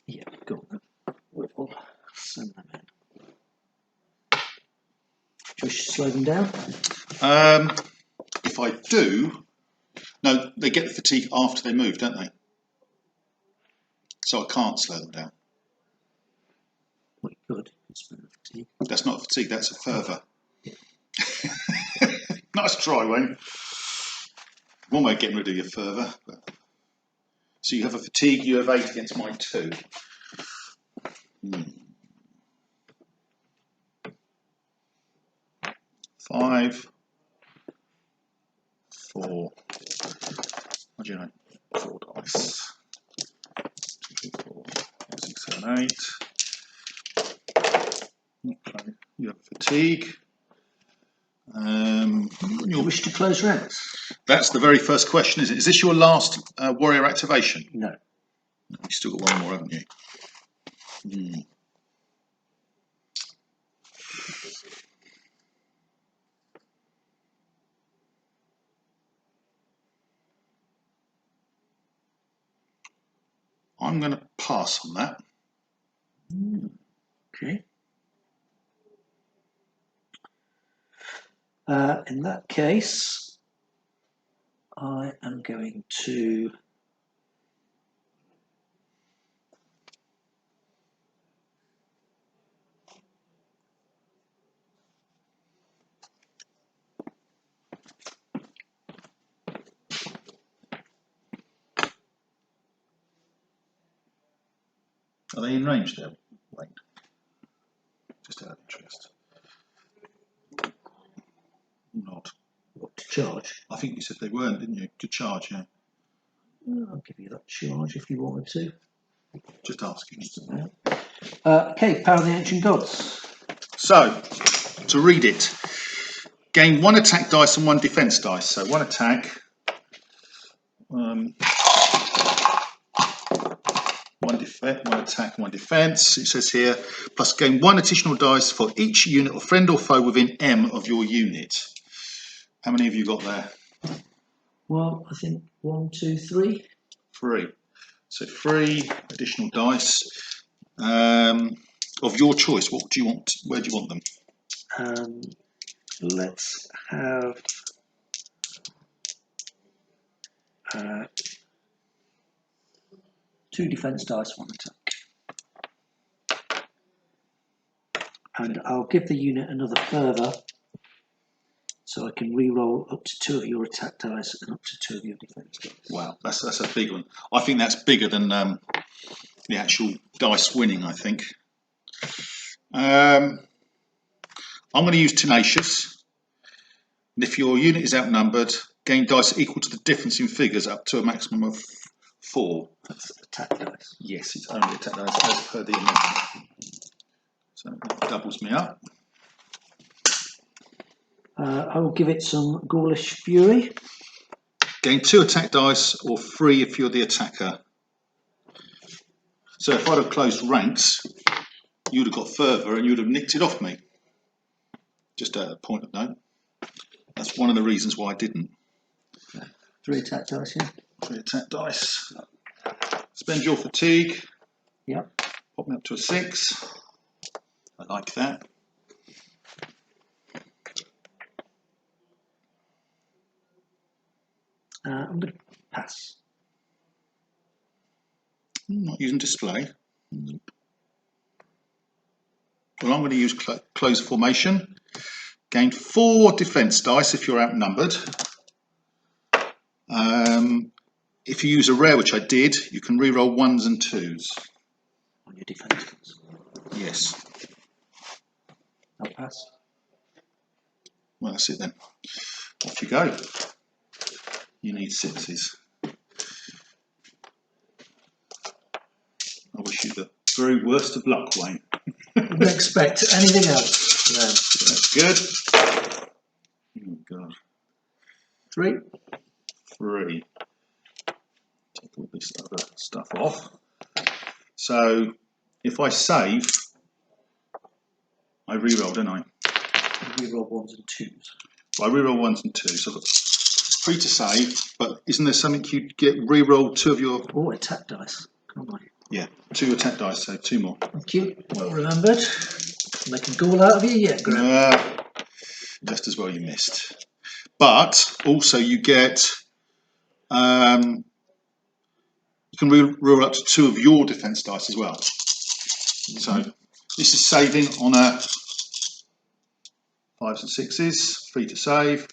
Yeah, got them. We'll send them in. Do you slow them down? If I do, no, they get the fatigue after they move, don't they? So I can't slow them down. Well, you could. It's for fatigue. That's not fatigue, that's a fervour. Nice try, Wayne. One way of getting rid of your fervour. So you have a fatigue, you have 8 against my 2. 5, 4. What do you know? 4 dice. 2, 3, 4, 5, 6, 7, 8. Okay. You have fatigue. Do you wish to close ranks? That's the very first question, is it? Is this your last warrior activation? No. You've still got one more, haven't you? I'm going to pass on that. Okay. In that case, I am going to Are they in range there, Wayne? Just out of interest. Not. what to charge. I think you said they weren't, didn't you? To charge, yeah. I'll give you that charge if you wanted to. Just asking. Okay, Power of the Ancient Gods. So, to read it, gain 1 attack dice and 1 defense dice. So 1 attack, One attack, one defence. It says here, plus gain 1 additional dice for each unit or friend or foe within M of your unit. How many have you got there? Well, I think 1, 2, 3. 3. So 3 additional dice of your choice. What do you want? Where do you want them? Let's have 2 defence dice, 1 attack. And I'll give the unit another further, so I can re-roll up to 2 of your attack dice and up to 2 of your defence dice. Wow, that's a big one. I think that's bigger than the actual dice winning, I think. I'm going to use Tenacious. And if your unit is outnumbered, gain dice equal to the difference in figures up to a maximum of 4. That's attack dice. Yes, it's only attack dice as per the amendment. So that doubles me up. I will give it some Gaulish Fury. Gain 2 attack dice or 3 if you're the attacker. So if I'd have closed ranks, you'd have got further and you'd have nicked it off me. Just a point of note. That's one of the reasons why I didn't. 3 attack dice, yeah. 3 attack dice. Spend your fatigue. Yep. Pop me up to a 6. I like that. I'm going to pass. Not using display. Well, I'm going to use close formation. Gain 4 defence dice if you're outnumbered. If you use a rare, which I did, you can re-roll 1s and 2s. On your defence dice. Yes. I'll pass. Well, that's it then. Off you go. You need 6s. I wish you the very worst of luck, Wayne. Wouldn't expect anything else. No. That's good. Oh, God. 3. 3. Take all this other stuff off. So, if I save, I re-roll, don't I? Reroll 1s and 2s. Well, I re-roll 1s and 2s. So I've got 3 to save, but isn't there something you get re-roll 2 of your... Oh, attack dice. Come on. Yeah, 2 attack dice, so 2 more. Thank you. Well remembered. Make a Gaul out of you yet, Graham. Just as well you missed. But also you get... you can re-roll up to 2 of your defence dice as well. So this is saving on a 5s and 6s. 3 to save.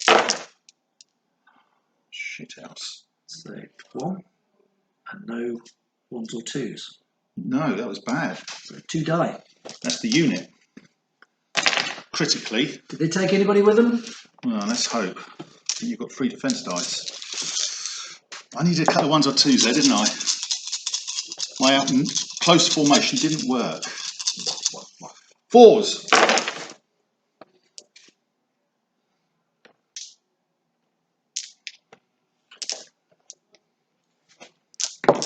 Shit house. Saved 1. And no 1s or 2s. No, that was bad. So 2 die. That's the unit. Critically. Did they take anybody with them? Well, let's hope. You've got 3 defence dice. I needed a couple of 1s or 2s there, didn't I? My close formation didn't work. 4s.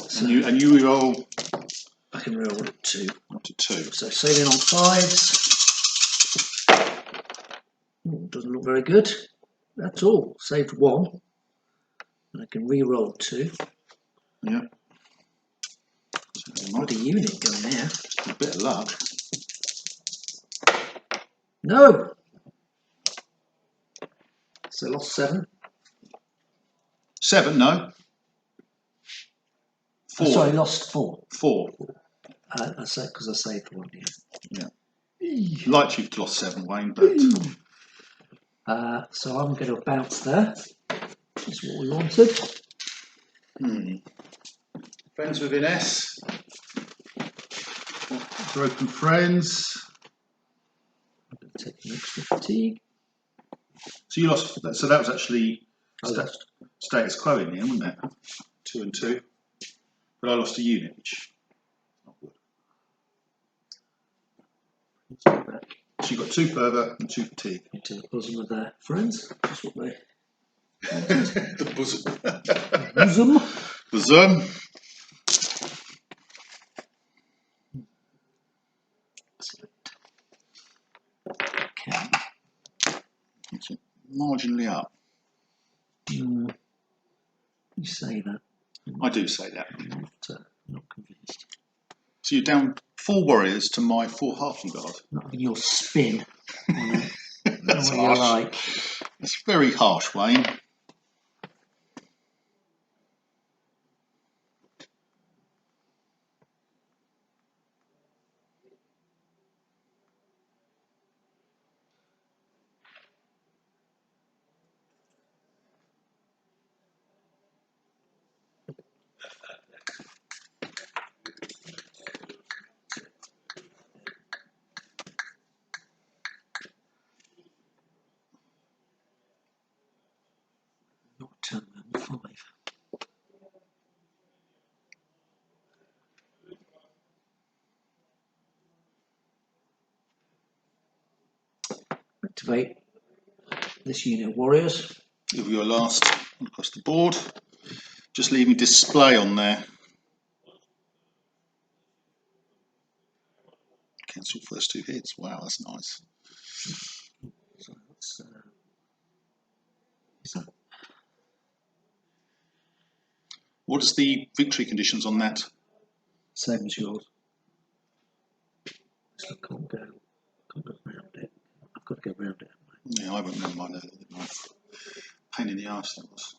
So And you re-roll I can roll up to 2. So saving on 5s. Ooh, doesn't look very good. That's all. Saved 1. And I can re-roll 2. Yeah. What a unit going there. A bit of luck. No! So lost 7. 7, no. 4. Sorry, lost 4. 4. I said because I saved 1. Yeah. Like you've lost 7, Wayne, but so I'm going to bounce there. That's what we wanted. friends within S. Broken friends. I'm going to take an extra fatigue. So you lost. So that was actually I lost. status quo in the end, wasn't it? 2 and 2. But I lost a unit, which is not good. Let's go back So you've got 2 further and 2 fatigue. into the bosom of their friends. That's what they The bosom. Bosom. Bosom. Okay. It's marginally up. You say that. I do say that. I'm not convinced. So you're down 4 warriors to my 4 halfling guard. Not having your spin on it. That's What harsh. you like. It's very harsh, Wayne. Not turn round 5. Activate this unit of warriors. Give your last across the board. Just leaving display on there. Cancel first 2 hits. Wow, that's nice. So that's, is that What is the victory conditions on that? same as yours? So I can't go around it. I've got to go around it. Yeah, I won't remember mine earlier. Pain in the arse that was.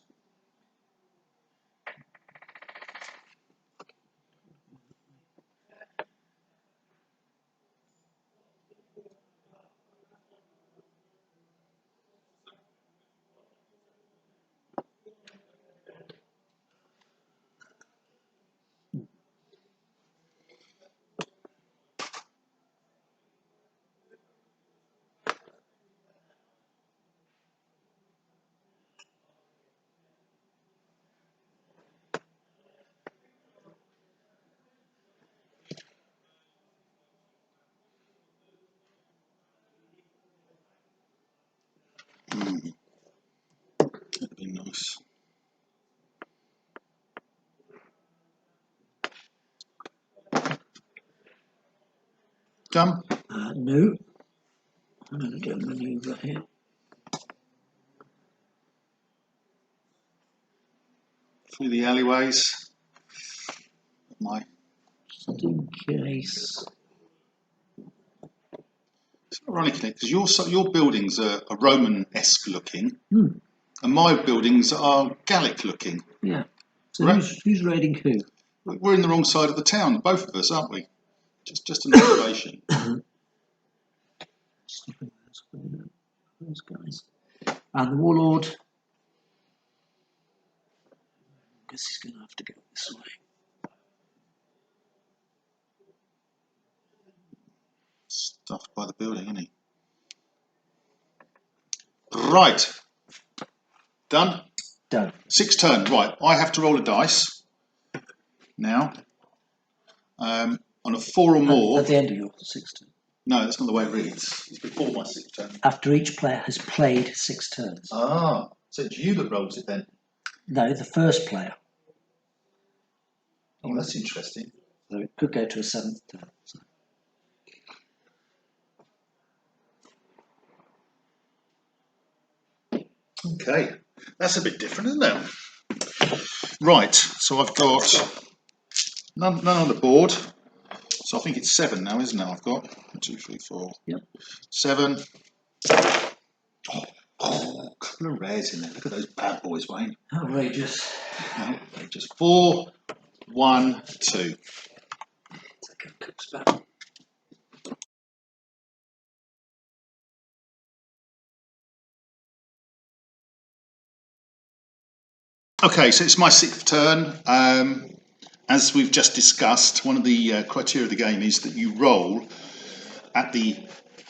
That'd be nice. Done? No. I'm going to do a manoeuvre here. Through the alleyways. Just in case. It's ironically, because your buildings are Roman-esque looking, and my buildings are Gallic looking. Yeah. So Right. who's raiding who? We're in the wrong side of the town, both of us, aren't we? Just an observation. Those guys. And the warlord. I guess he's going to have to go this way. Stuffed by the building, isn't he? Right. Done? Done. 6 turn. Right. I have to roll a dice now. On a 4 or more. At the end of your 6 turn. No, that's not the way it reads. It's before my 6th turn. After each player has played 6 turns. Ah, so it's you that rolls it then? No, the first player. Oh, that's interesting. So it could go to a 7th turn. So. Okay, that's a bit different, isn't it? Right, so I've got none on the board. So I think it's 7 now, isn't it? I've got 1, 2, 3, 4. Yep. 7. Oh, a couple of rares in there. Look at those bad boys, Wayne. Outrageous. Outrageous. 4, 1, 2. Cook's back. Okay, so it's my 6th turn. As we've just discussed, one of the criteria of the game is that you roll at the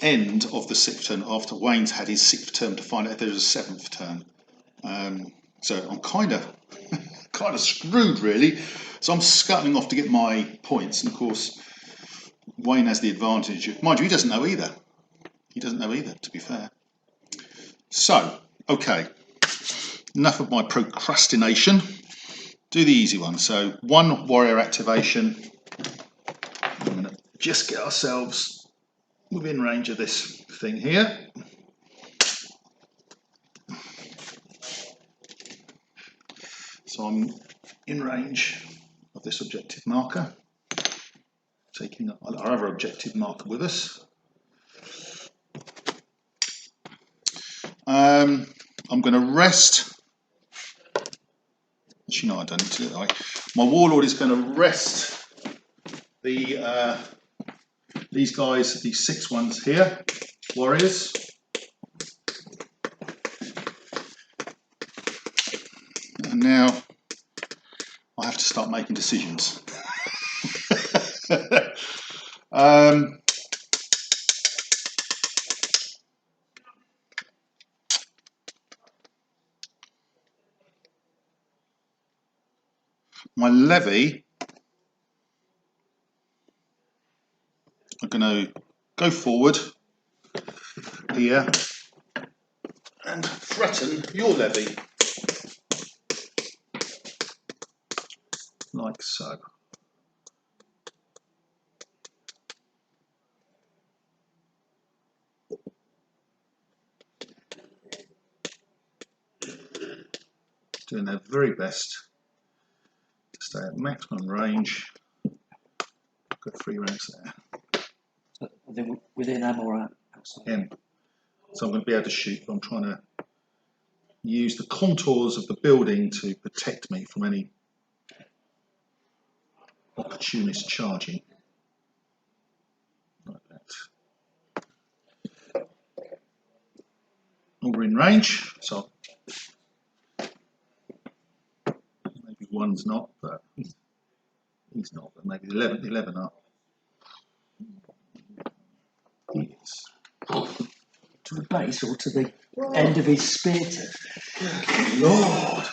end of the 6th turn after Wayne's had his 6th turn to find out if there's a 7th turn. So I'm kind of screwed, really. So I'm scuttling off to get my points, and of course Wayne has the advantage. Mind you, he doesn't know either. He doesn't know either, to be fair. So, okay. enough of my procrastination. Do the easy one. So 1 warrior activation. I'm going to just get ourselves within range of this thing here. So I'm in range of this objective marker, taking our other objective marker with us. I'm going to rest. Actually, no, I don't need to do it that way. My warlord is going to rest the these guys, these 6 ones here, warriors. And now I have to start making decisions. My levy, I'm going to go forward here and threaten your levy, like so. Doing their very best to stay at maximum range. Got 3 ranks there. So are they within M or outside? M. So I'm going to be able to shoot, but I'm trying to use the contours of the building to protect me from any opportunist charging. Like that. We're in range, so maybe 1's not, but he's not, but maybe 11 are. He is. To the base or to the end of his spear tip? Lord!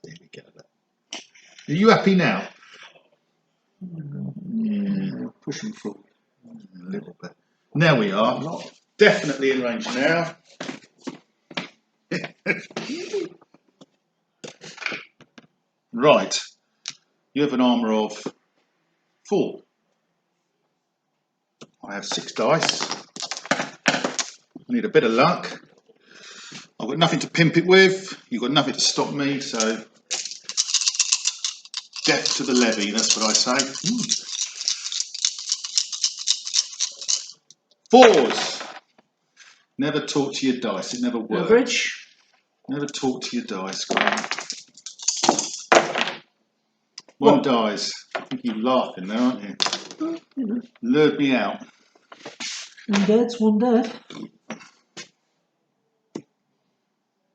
There we go. Are you happy now? Yeah, pushing forward. A little bit. Now we are. Definitely in range now. Right. You have an armour of 4. I have 6 dice. I need a bit of luck. I've got nothing to pimp it with. You've got nothing to stop me, so death to the levy, that's what I say. 4s. Never talk to your dice, it never works. Average. Never talk to your dice, Graham. 1 dies. I think you're laughing now, aren't you? Lured me out. 1 dead, 1 dead.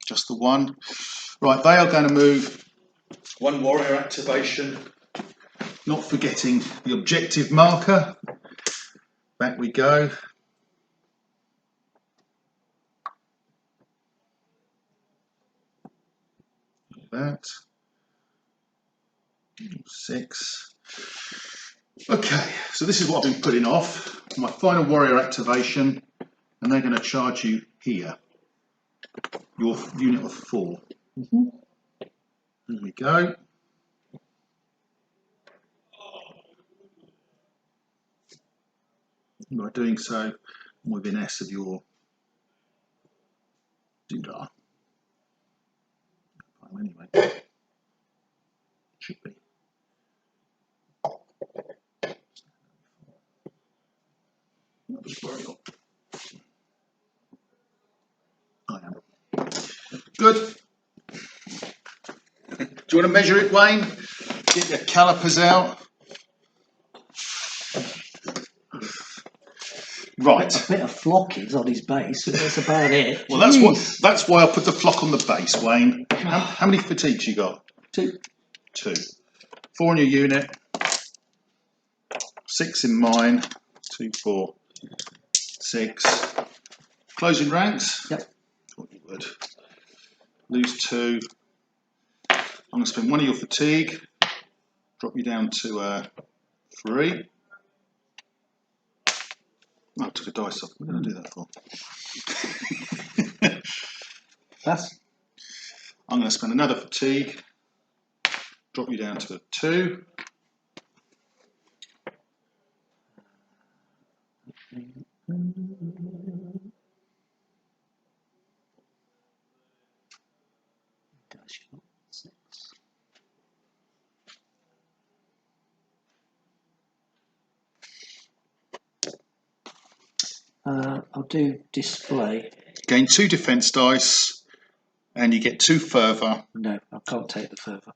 Just the 1. Right, they are going to move 1 warrior activation. Not forgetting the objective marker. Back we go. Like that. 6. Okay, so this is what I've been putting off. My final warrior activation, and they're going to charge you here. Your unit of 4. Here we go. By doing so, I'm within S of your doodah. Anyway, should be. I am. Good. Do you want to measure it, Wayne? Get your calipers out. Right. A bit of flock is on his base, but that's about it. Well, that's why I put the flock on the base, Wayne. How many fatigues you got? 2. 2. 4 in your unit. 6 in mine. 2, 4, 6. Closing ranks. Yep. Thought you would. Lose 2. I'm going to spend 1 of your fatigue. Drop you down to 3. Oh, I took a dice off. What did I do that for? That's I'm going to spend another fatigue, drop you down to a 2. I'll do display. Gain 2 defense dice, and you get 2 further. No, I can't take the further.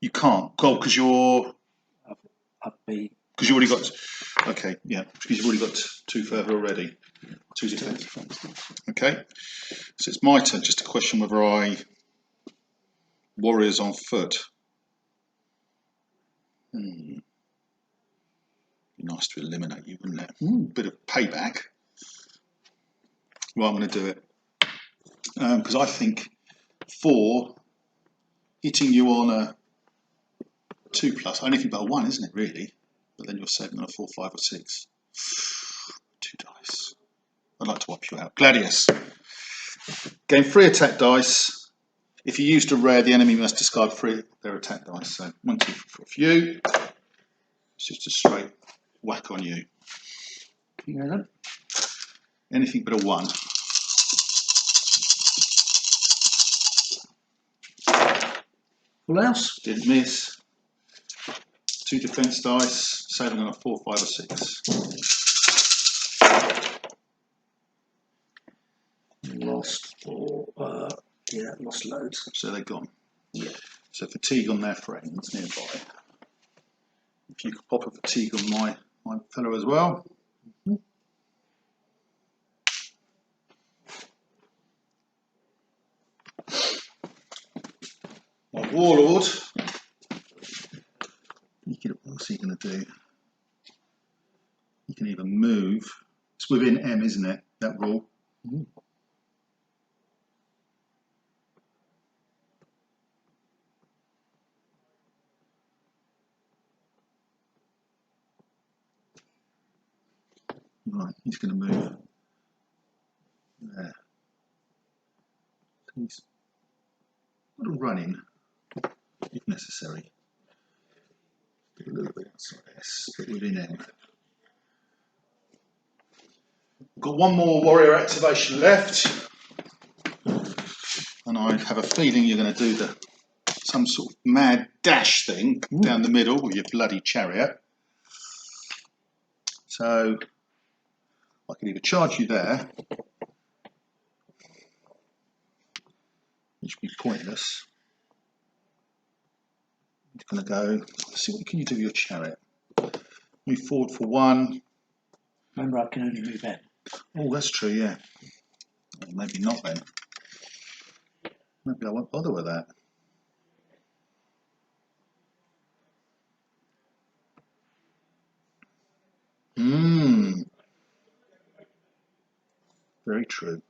You can't. Go because you're. I'd be. Because you already got. Okay, yeah. Because you've already got 2 further already. 2 defense. Okay. So it's my turn. Just a question whether I. Warriors on foot. Be nice to eliminate you, wouldn't it? Bit of payback. Well, I'm going to do it because I think 4 hitting you on a 2+, anything but a 1, isn't it? Really, but then you're saving on a 4, 5, or 6. 2 dice. I'd like to wipe you out. Gladius. Gain 3 attack dice. If you used a rare, the enemy must discard 3 their attack dice. So 1, 2, 3 for you. It's just a straight whack on you. You know Anything but a 1. Full house. Didn't miss. 2 defense dice, saving on a 4, 5, or 6. Lost lost loads. So they're gone. Yeah. So fatigue on their friends nearby. If you could pop a fatigue on my fellow as well. My warlord. What's he going to do? He can either move. It's within M, isn't it? That rule. Right, he's going to move there. He's got a run in if necessary. A little bit outside S, but within M. Got 1 more warrior activation left, and I have a feeling you're going to do some sort of mad dash thing down the middle with your bloody chariot. So I can either charge you there, which would be pointless. I'm going to go. See what can you do with your chariot. Move forward for 1. Remember, I can only move in. Oh, that's true, yeah. Well, maybe not then. Maybe I won't bother with that. Very true.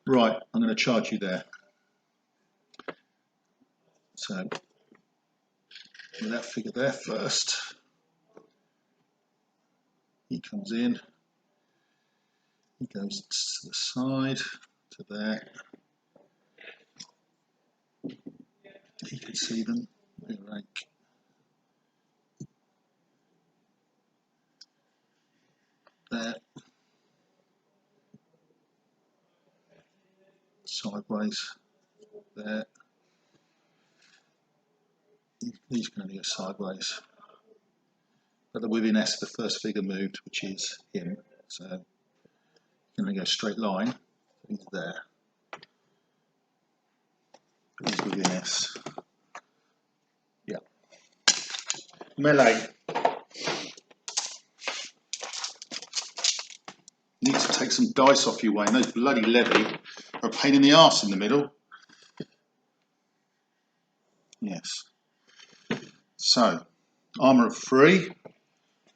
Right, I'm going to charge you there. So, with that figure there first. He comes in. He goes to the side, to there. He can see them. Rank. There. Sideways. There. He's going to go sideways. But within S, the first figure moved, which is him. So he's going to go straight line. He's there. He's within S. Yeah. Melee. Need to take some dice off you, Wayne. Those bloody levy are a pain in the arse in the middle. Yes. So, armour of 3,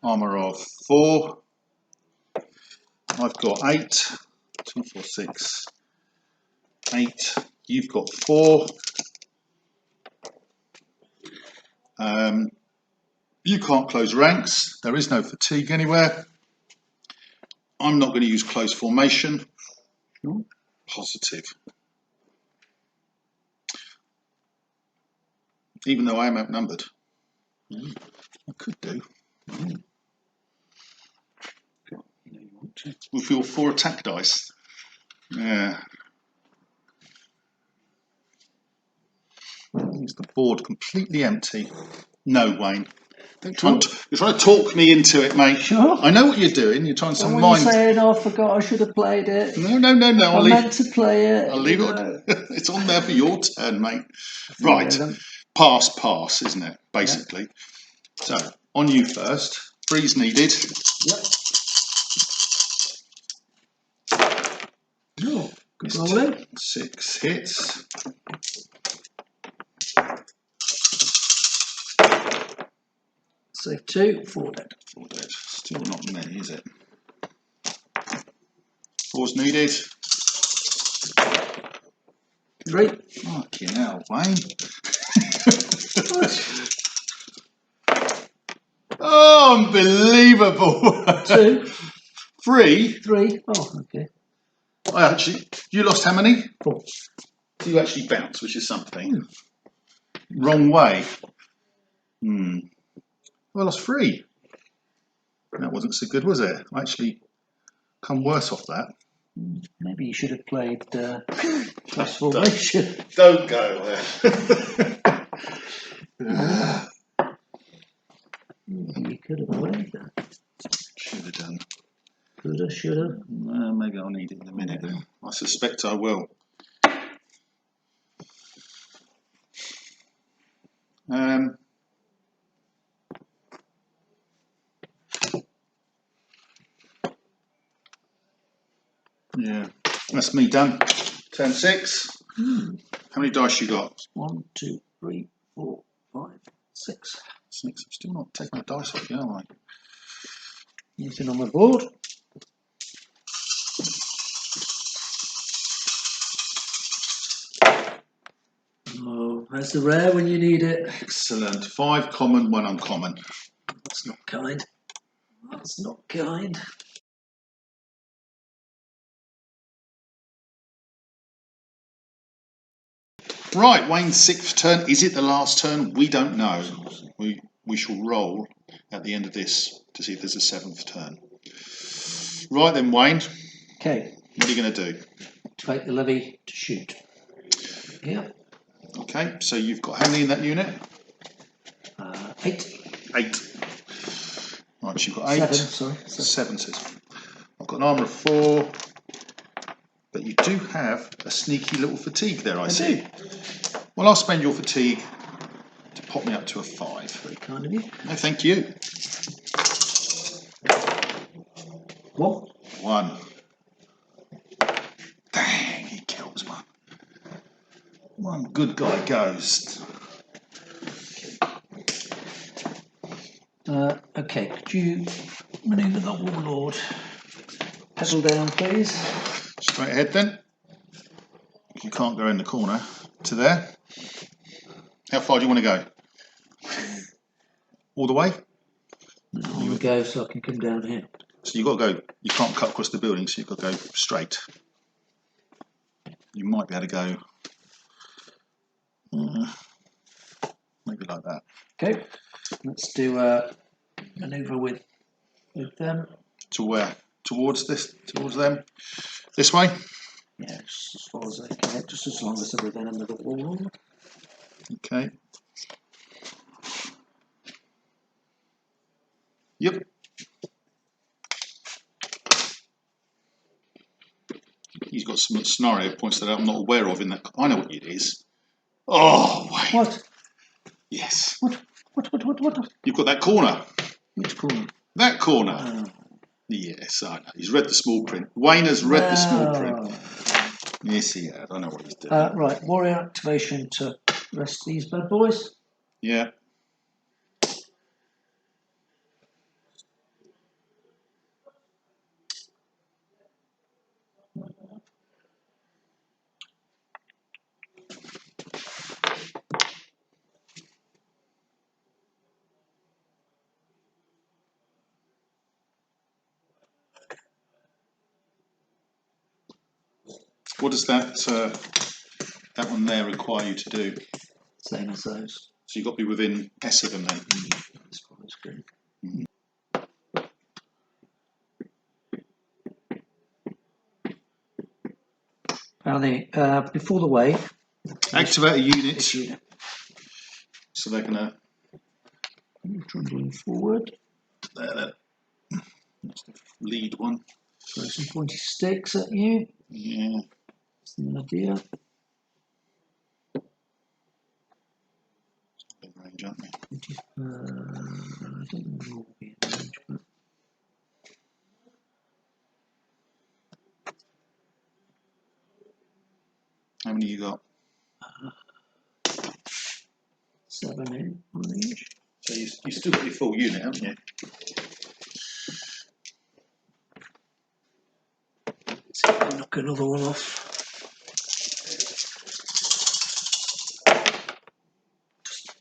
armour of 4. I've got 8. 2, 4, 6. 8. You've got 4. You can't close ranks. There is no fatigue anywhere. I'm not going to use close formation. Positive. even though I am outnumbered. I could do. With your 4 attack dice. Yeah. Is the board completely empty? No, Wayne. You're trying to talk me into it, mate. Sure. I know what you're doing. You're trying some When mind. you're saying, "Oh, I forgot I should have played it." No. I meant to play it. I'll leave it on. It's on there for your turn, mate. Right. Right. Pass, isn't it? Basically. Yeah. So, on you first. Freeze needed. Yep. Oh, good rolling. 6 hits. Save 2, 4 dead. 4 dead. Still not many, is it? 4's needed. 3. Fucking hell, Wayne. Oh, unbelievable. 2. 3. 3. Oh, okay. You lost how many? 4. So you actually bounced, which is something. Wrong way. Well, I lost 3. That wasn't so good, was it? I actually come worse off that. Maybe you should have played Transformation. Don't go there. You could have played that. Should have done. Coulda, shoulda. Maybe I'll need it in a minute. I suspect I will. Yeah, that's me done. Turn 6. How many dice you got? 1, 2, 3, 4, 5, 6. 6. I'm still not taking my dice off you, am I? Anything on my board? Oh, that's the rare when you need it. Excellent. 5 common, 1 uncommon. That's not kind. That's not kind. Right, Wayne's 6th turn. Is it the last turn? We don't know. We shall roll at the end of this to see if there's a 7th turn. Right then, Wayne. Okay. What are you going to do? Activate the levy to shoot. Yeah. Okay, so you've got how many in that unit? 8. 8. Right, you've got 8. 7, sorry. 7 says. I've got an armour of 4. But you do have a sneaky little fatigue there, I see. do. Well, I'll spend your fatigue to pop me up to a 5. Very kind of you. No, thank you. 1. 1. Dang, he kills one. One good guy goes. Okay, could you manoeuvre the warlord? Pedal down, please. Straight ahead then. You can't go in the corner. To there. How far do you want to go? All the way? I want to go so I can come down here. So you've got to go, you can't cut across the building, so you've got to go straight. You might be able to go maybe like that. Okay, let's do a manoeuvre with them. To where? Towards them? This way? Yeah, just as far as I can get, just as long as they're within another wall. Okay. Yep. He's got some scenario points that I'm not aware of in that. I know what it is. Oh, wait. What? Yes. What? You've got that corner. Which corner? That corner. Yes, I know. He's read the small print. Wayne has read the small print. Yes, he has. I know what he's doing. Right, warrior activation to rest these bad boys. Yeah. What does that one there require you to do? Same as those. So you've got to be within S of them then. That's quite good. Now before the wave, Activate a unit. this unit. So they're going to. Trundling forward. There. That's the lead one. Throw some pointy sticks at you. Yeah. That's the idea. In range, aren't they? I don't know if we'll be in range, but. How many you got? 7 in range. So you still got your full unit, haven't you? See if I can knock another one off.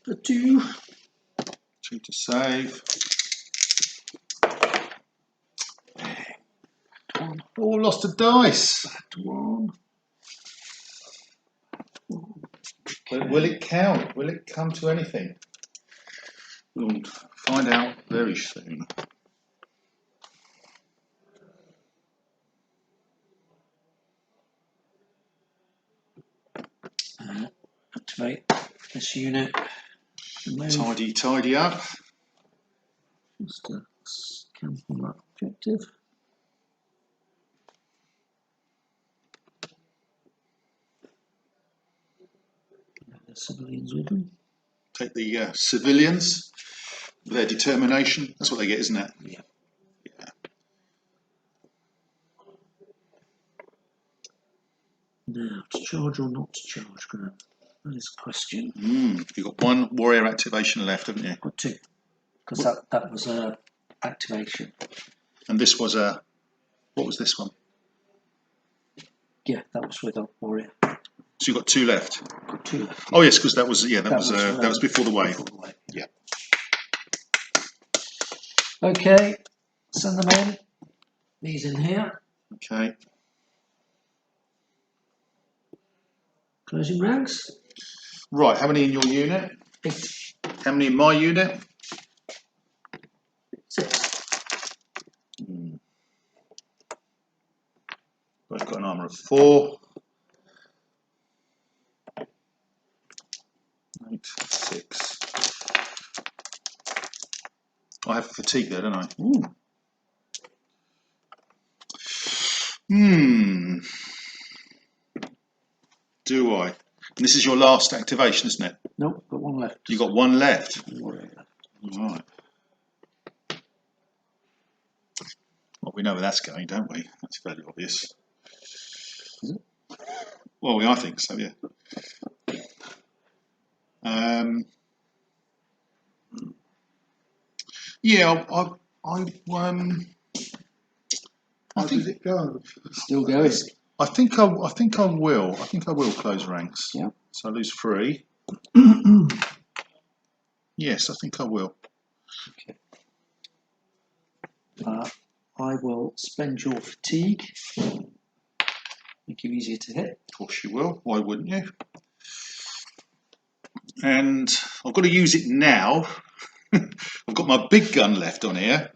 The 2. 2 to save. Oh, lost a dice. Back 1. Will it count? Will it come to anything? We'll find out very soon. Activate this unit. Tidy up. Just to camp on that objective. The civilians with them. Take the civilians, their determination. That's what they get, isn't it? Yeah. Now, to charge or not to charge, Graham? That is a question. You've got 1 warrior activation left, haven't you? Got 2. Because that was a activation. And this was a. What was this one? Yeah, that was with a warrior. So you've got 2 left. Got 2 left. Oh yes, because that was that was before the wave. Before the wave. Yeah. Okay, send them in. These in here. Okay. Closing ranks. Right. How many in your unit? 8. How many in my unit? 6. Both got an armour of 4. 8, 6. I have fatigue there, don't I? Ooh. Do I? And this is your last activation, isn't it? Nope, got 1 left. You got 1 left. Warrior left. Right. Well, we know where that's going, don't we? That's fairly obvious. Is it? Well, I think so. Yeah. Yeah. How does it go? Still going. I think I will. I think I will close ranks. Yeah. So I lose 3. Yes, I think I will. Okay. I will spend your fatigue. Make you easier to hit. Of course you will. Why wouldn't you? And I've got to use it now. I've got my big gun left on here.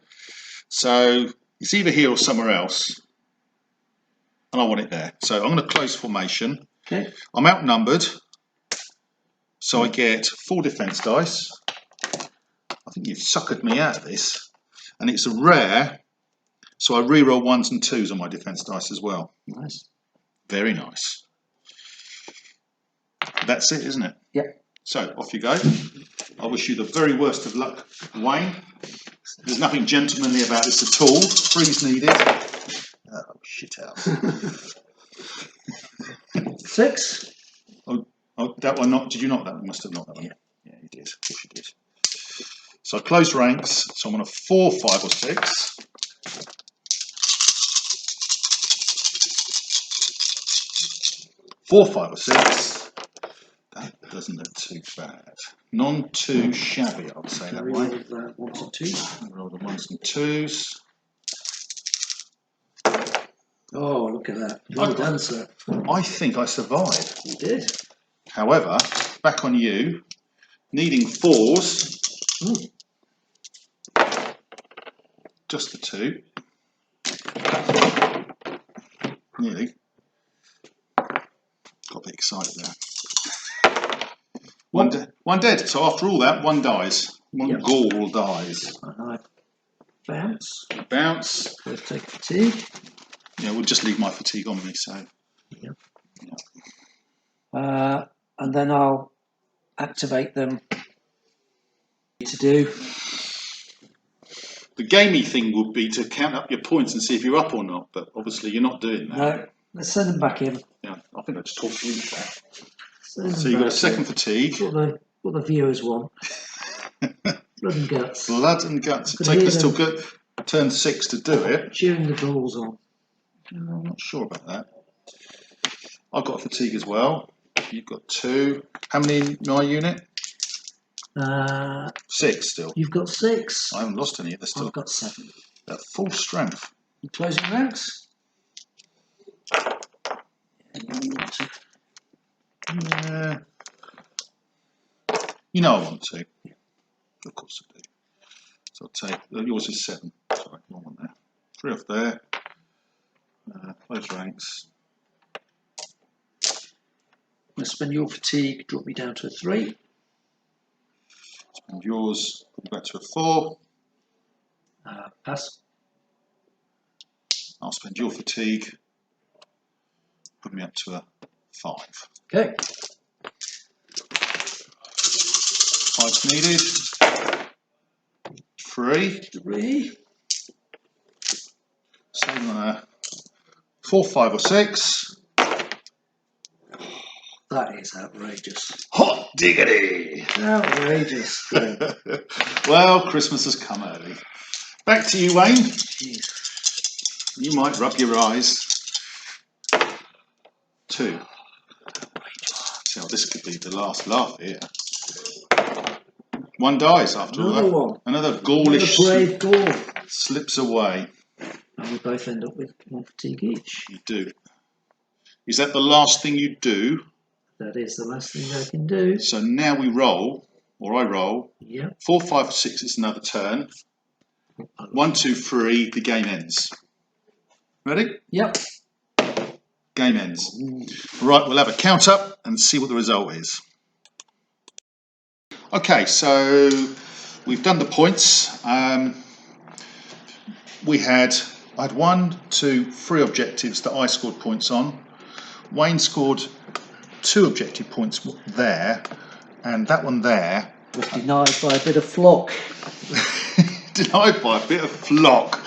So it's either here or somewhere else. And I want it there. So I'm going to close formation. Okay. I'm outnumbered. So I get 4 defense dice. I think you've suckered me out of this. And it's a rare. So I reroll 1s and 2s on my defense dice as well. Nice. Very nice. That's it, isn't it? Yep. So off you go. I wish you the very worst of luck, Wayne. There's nothing gentlemanly about this at all. Freeze needed. Oh, shit out. 6. Oh, that one not. Did you not? That one must have not. That one. Yeah. Yeah, you did. Of course you did. So I close ranks. So I'm on a 4, 5, or 6. Four, 5, or 6. That doesn't look too bad. None too shabby, I would say that way. Reroll 1s and 2s. Roll the 1s and 2s. Oh, look at that. Well done, sir. I think I survived. You did. However, back on you, needing 4s. Ooh. Just the 2. Nearly. Got a bit excited there. One dead. So after all that, 1 dies. One Gaul dies. And I bounce. Bounce. We'll take fatigue. Yeah, we'll just leave my fatigue on me. So. Yep. And then I'll activate them to do. The gamey thing would be to count up your points and see if you're up or not, but obviously you're not doing that. No, let's send them back in. Yeah, I think I just talked you into that. So you've got a second fatigue. What the viewers want. Blood and guts. Blood and guts. It takes us till turn 6 to do it. Cheering the Gauls on. I'm not sure about that. I've got fatigue as well. You've got 2. How many in my unit? 6 still. You've got 6. I haven't lost any. They're still. I've got 7. At full strength. You closing ranks? Yeah. You know I want to. Of course I do. So I'll take. Yours is 7. Sorry, wrong one there. 3 off there. Close ranks. Let's spend your fatigue, drop me down to a 3. Spend yours, put me back to a 4. Pass. I'll spend your fatigue, put me up to a 5. Okay. 5's needed. 3. 3. So I'm gonna 4, 5 or 6. That is outrageous. Hot diggity! Outrageous. Well, Christmas has come early. Back to you, Wayne. Jeez. You might rub your eyes. 2. So this could be the last laugh here. 1 dies after all that. One. Another Gaulish brave Gaul. slips away. And we both end up with 1 fatigue each. You do. Is that the last thing you do? That is the last thing I can do. So now we roll, or I roll. Yep. 4, 5, 6 is another turn. 1, 2, 3, the game ends. Ready? Yep. Game ends. Right, we'll have a count up and see what the result is. Okay, so we've done the points. I had 1, 2, 3 objectives that I scored points on. Wayne scored 2 objective points there, and that one there was denied by a bit of flock. Denied by a bit of flock.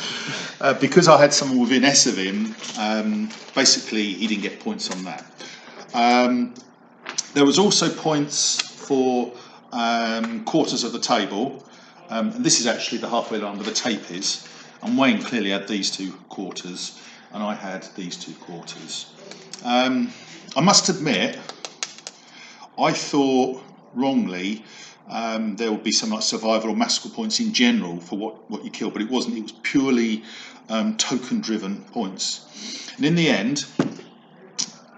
Because I had someone within S of him, basically he didn't get points on that. There was also points for quarters of the table, and this is actually the halfway line where the tape is, and Wayne clearly had these 2 quarters and I had these 2 quarters. I must admit, I thought wrongly there would be some like survival or massacre points in general for what you kill, but it wasn't. It was purely token driven points, and in the end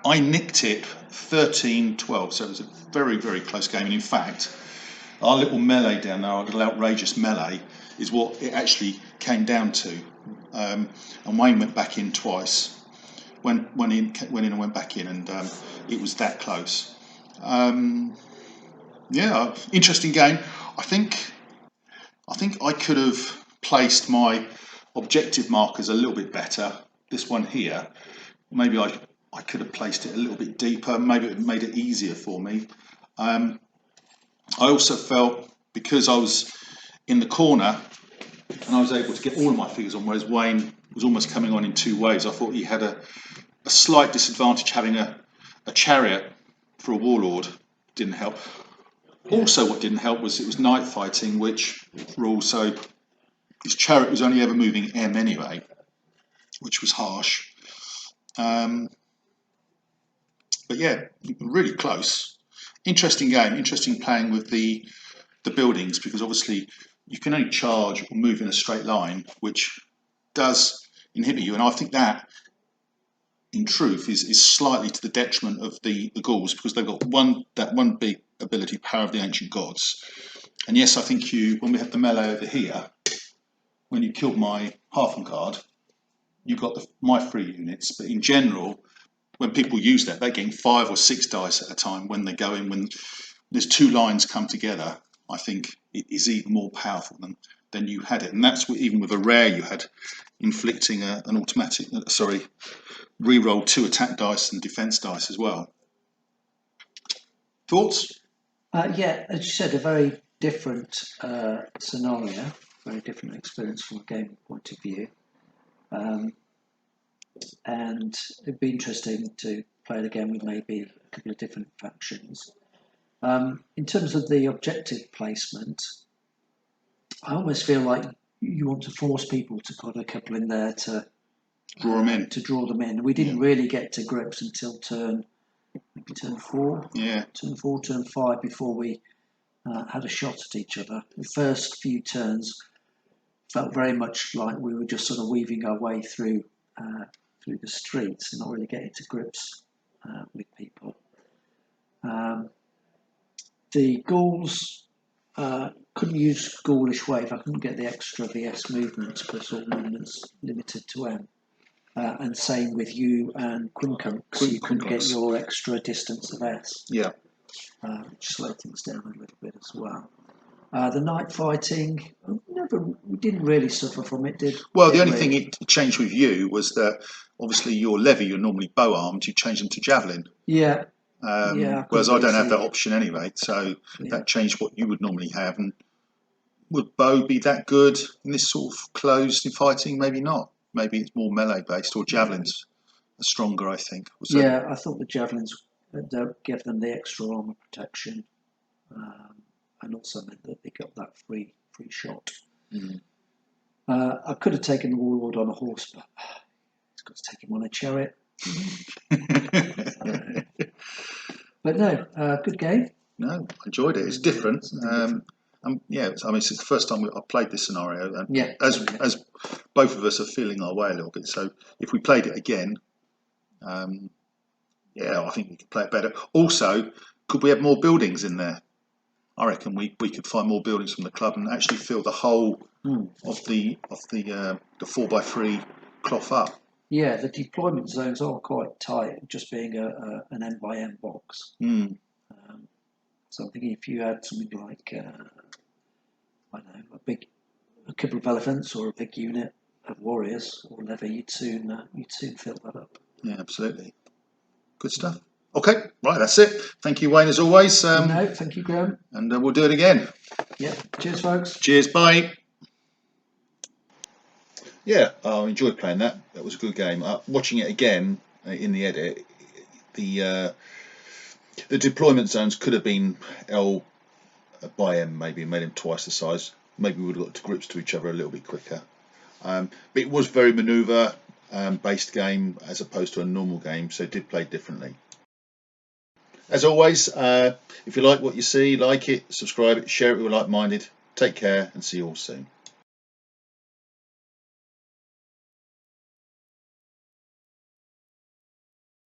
I nicked it 13-12, so it was a very, very close game. And in fact, our little melee down there, our little outrageous melee, is what it actually came down to. And Wayne went back in twice. Went in and went back in, and it was that close. Yeah, interesting game. I think I could have placed my objective markers a little bit better. This one here, maybe I could have placed it a little bit deeper. Maybe it made it easier for me. I also felt because I was in the corner and I was able to get all of my figures on, whereas Wayne was almost coming on in 2 ways. I thought he had a slight disadvantage having a chariot for a warlord. Didn't help. Also, what didn't help was it was night fighting, which rule, so his chariot was only ever moving M anyway, which was harsh. But yeah, really close. Interesting game. Interesting playing with the buildings, because obviously you can only charge or move in a straight line, which does inhibit you. And I think that, in truth, is slightly to the detriment of the Gauls, because they've got that one big ability, Power of the Ancient Gods. And yes, I think when we have the melee over here, when you killed my Halfling card, you got my 3 units. But in general, when people use that, they're getting 5 or 6 dice at a time when they go in. When there's 2 lines come together, I think it is even more powerful than you had it. And that's even with a rare you had, inflicting an automatic, re-roll 2 attack dice and defense dice as well. Thoughts? Yeah, as you said, a very different scenario, very different experience from a game point of view. And it'd be interesting to play it again with maybe a couple of different factions. In terms of the objective placement, I almost feel like you want to force people to put a couple in there to draw them in. We didn't really get to grips until turn 4. Yeah. Turn 4, turn 5 before we had a shot at each other. The first few turns felt very much like we were just sort of weaving our way through the streets and not really getting to grips with people. The Gauls couldn't use Gaulish wave. I couldn't get the extra VS movements because all movements limited to M. And same with you and Quincunx. You couldn't get your extra distance of S. Yeah. Which slowed things down a little bit as well. The night fighting, we didn't really suffer from it, did? Well, the only thing it changed with you was that obviously your levy, you're normally bow armed, you change them to javelin. Yeah. Whereas I don't have that option anyway, so that changed what you would normally have. And would bow be that good in this sort of closed fighting? Maybe not. Maybe it's more melee based, or javelins are stronger, I think. I thought the javelins gave them the extra armor protection, and also meant that they got that free shot. Mm. I could have taken the warlord on a horse, but it's got to take him on a chariot. But no, good game. No, I enjoyed it. It's different. It's the first time I played this scenario, and as both of us are feeling our way a little bit. So if we played it again, I think we could play it better. Also, could we have more buildings in there? I reckon we could find more buildings from the club and actually fill the whole of the 4x3 cloth up. Yeah, the deployment zones are quite tight, just being an M by M box. Mm. So I'm thinking if you had something like a couple of elephants or a big unit of warriors or levy, you'd soon fill that up. Yeah, absolutely. Good stuff. Okay, right, that's it. Thank you, Wayne, as always. No, thank you, Graham. And we'll do it again. Yeah, cheers, folks. Cheers, bye. Yeah, I enjoyed playing that. That was a good game. Watching it again in the edit, the deployment zones could have been L by M, maybe made them twice the size. Maybe we would have got to grips to each other a little bit quicker. But it was very manoeuvre based game as opposed to a normal game, so it did play differently. As always, if you like what you see, like it, subscribe it, share it with like-minded. Take care and see you all soon.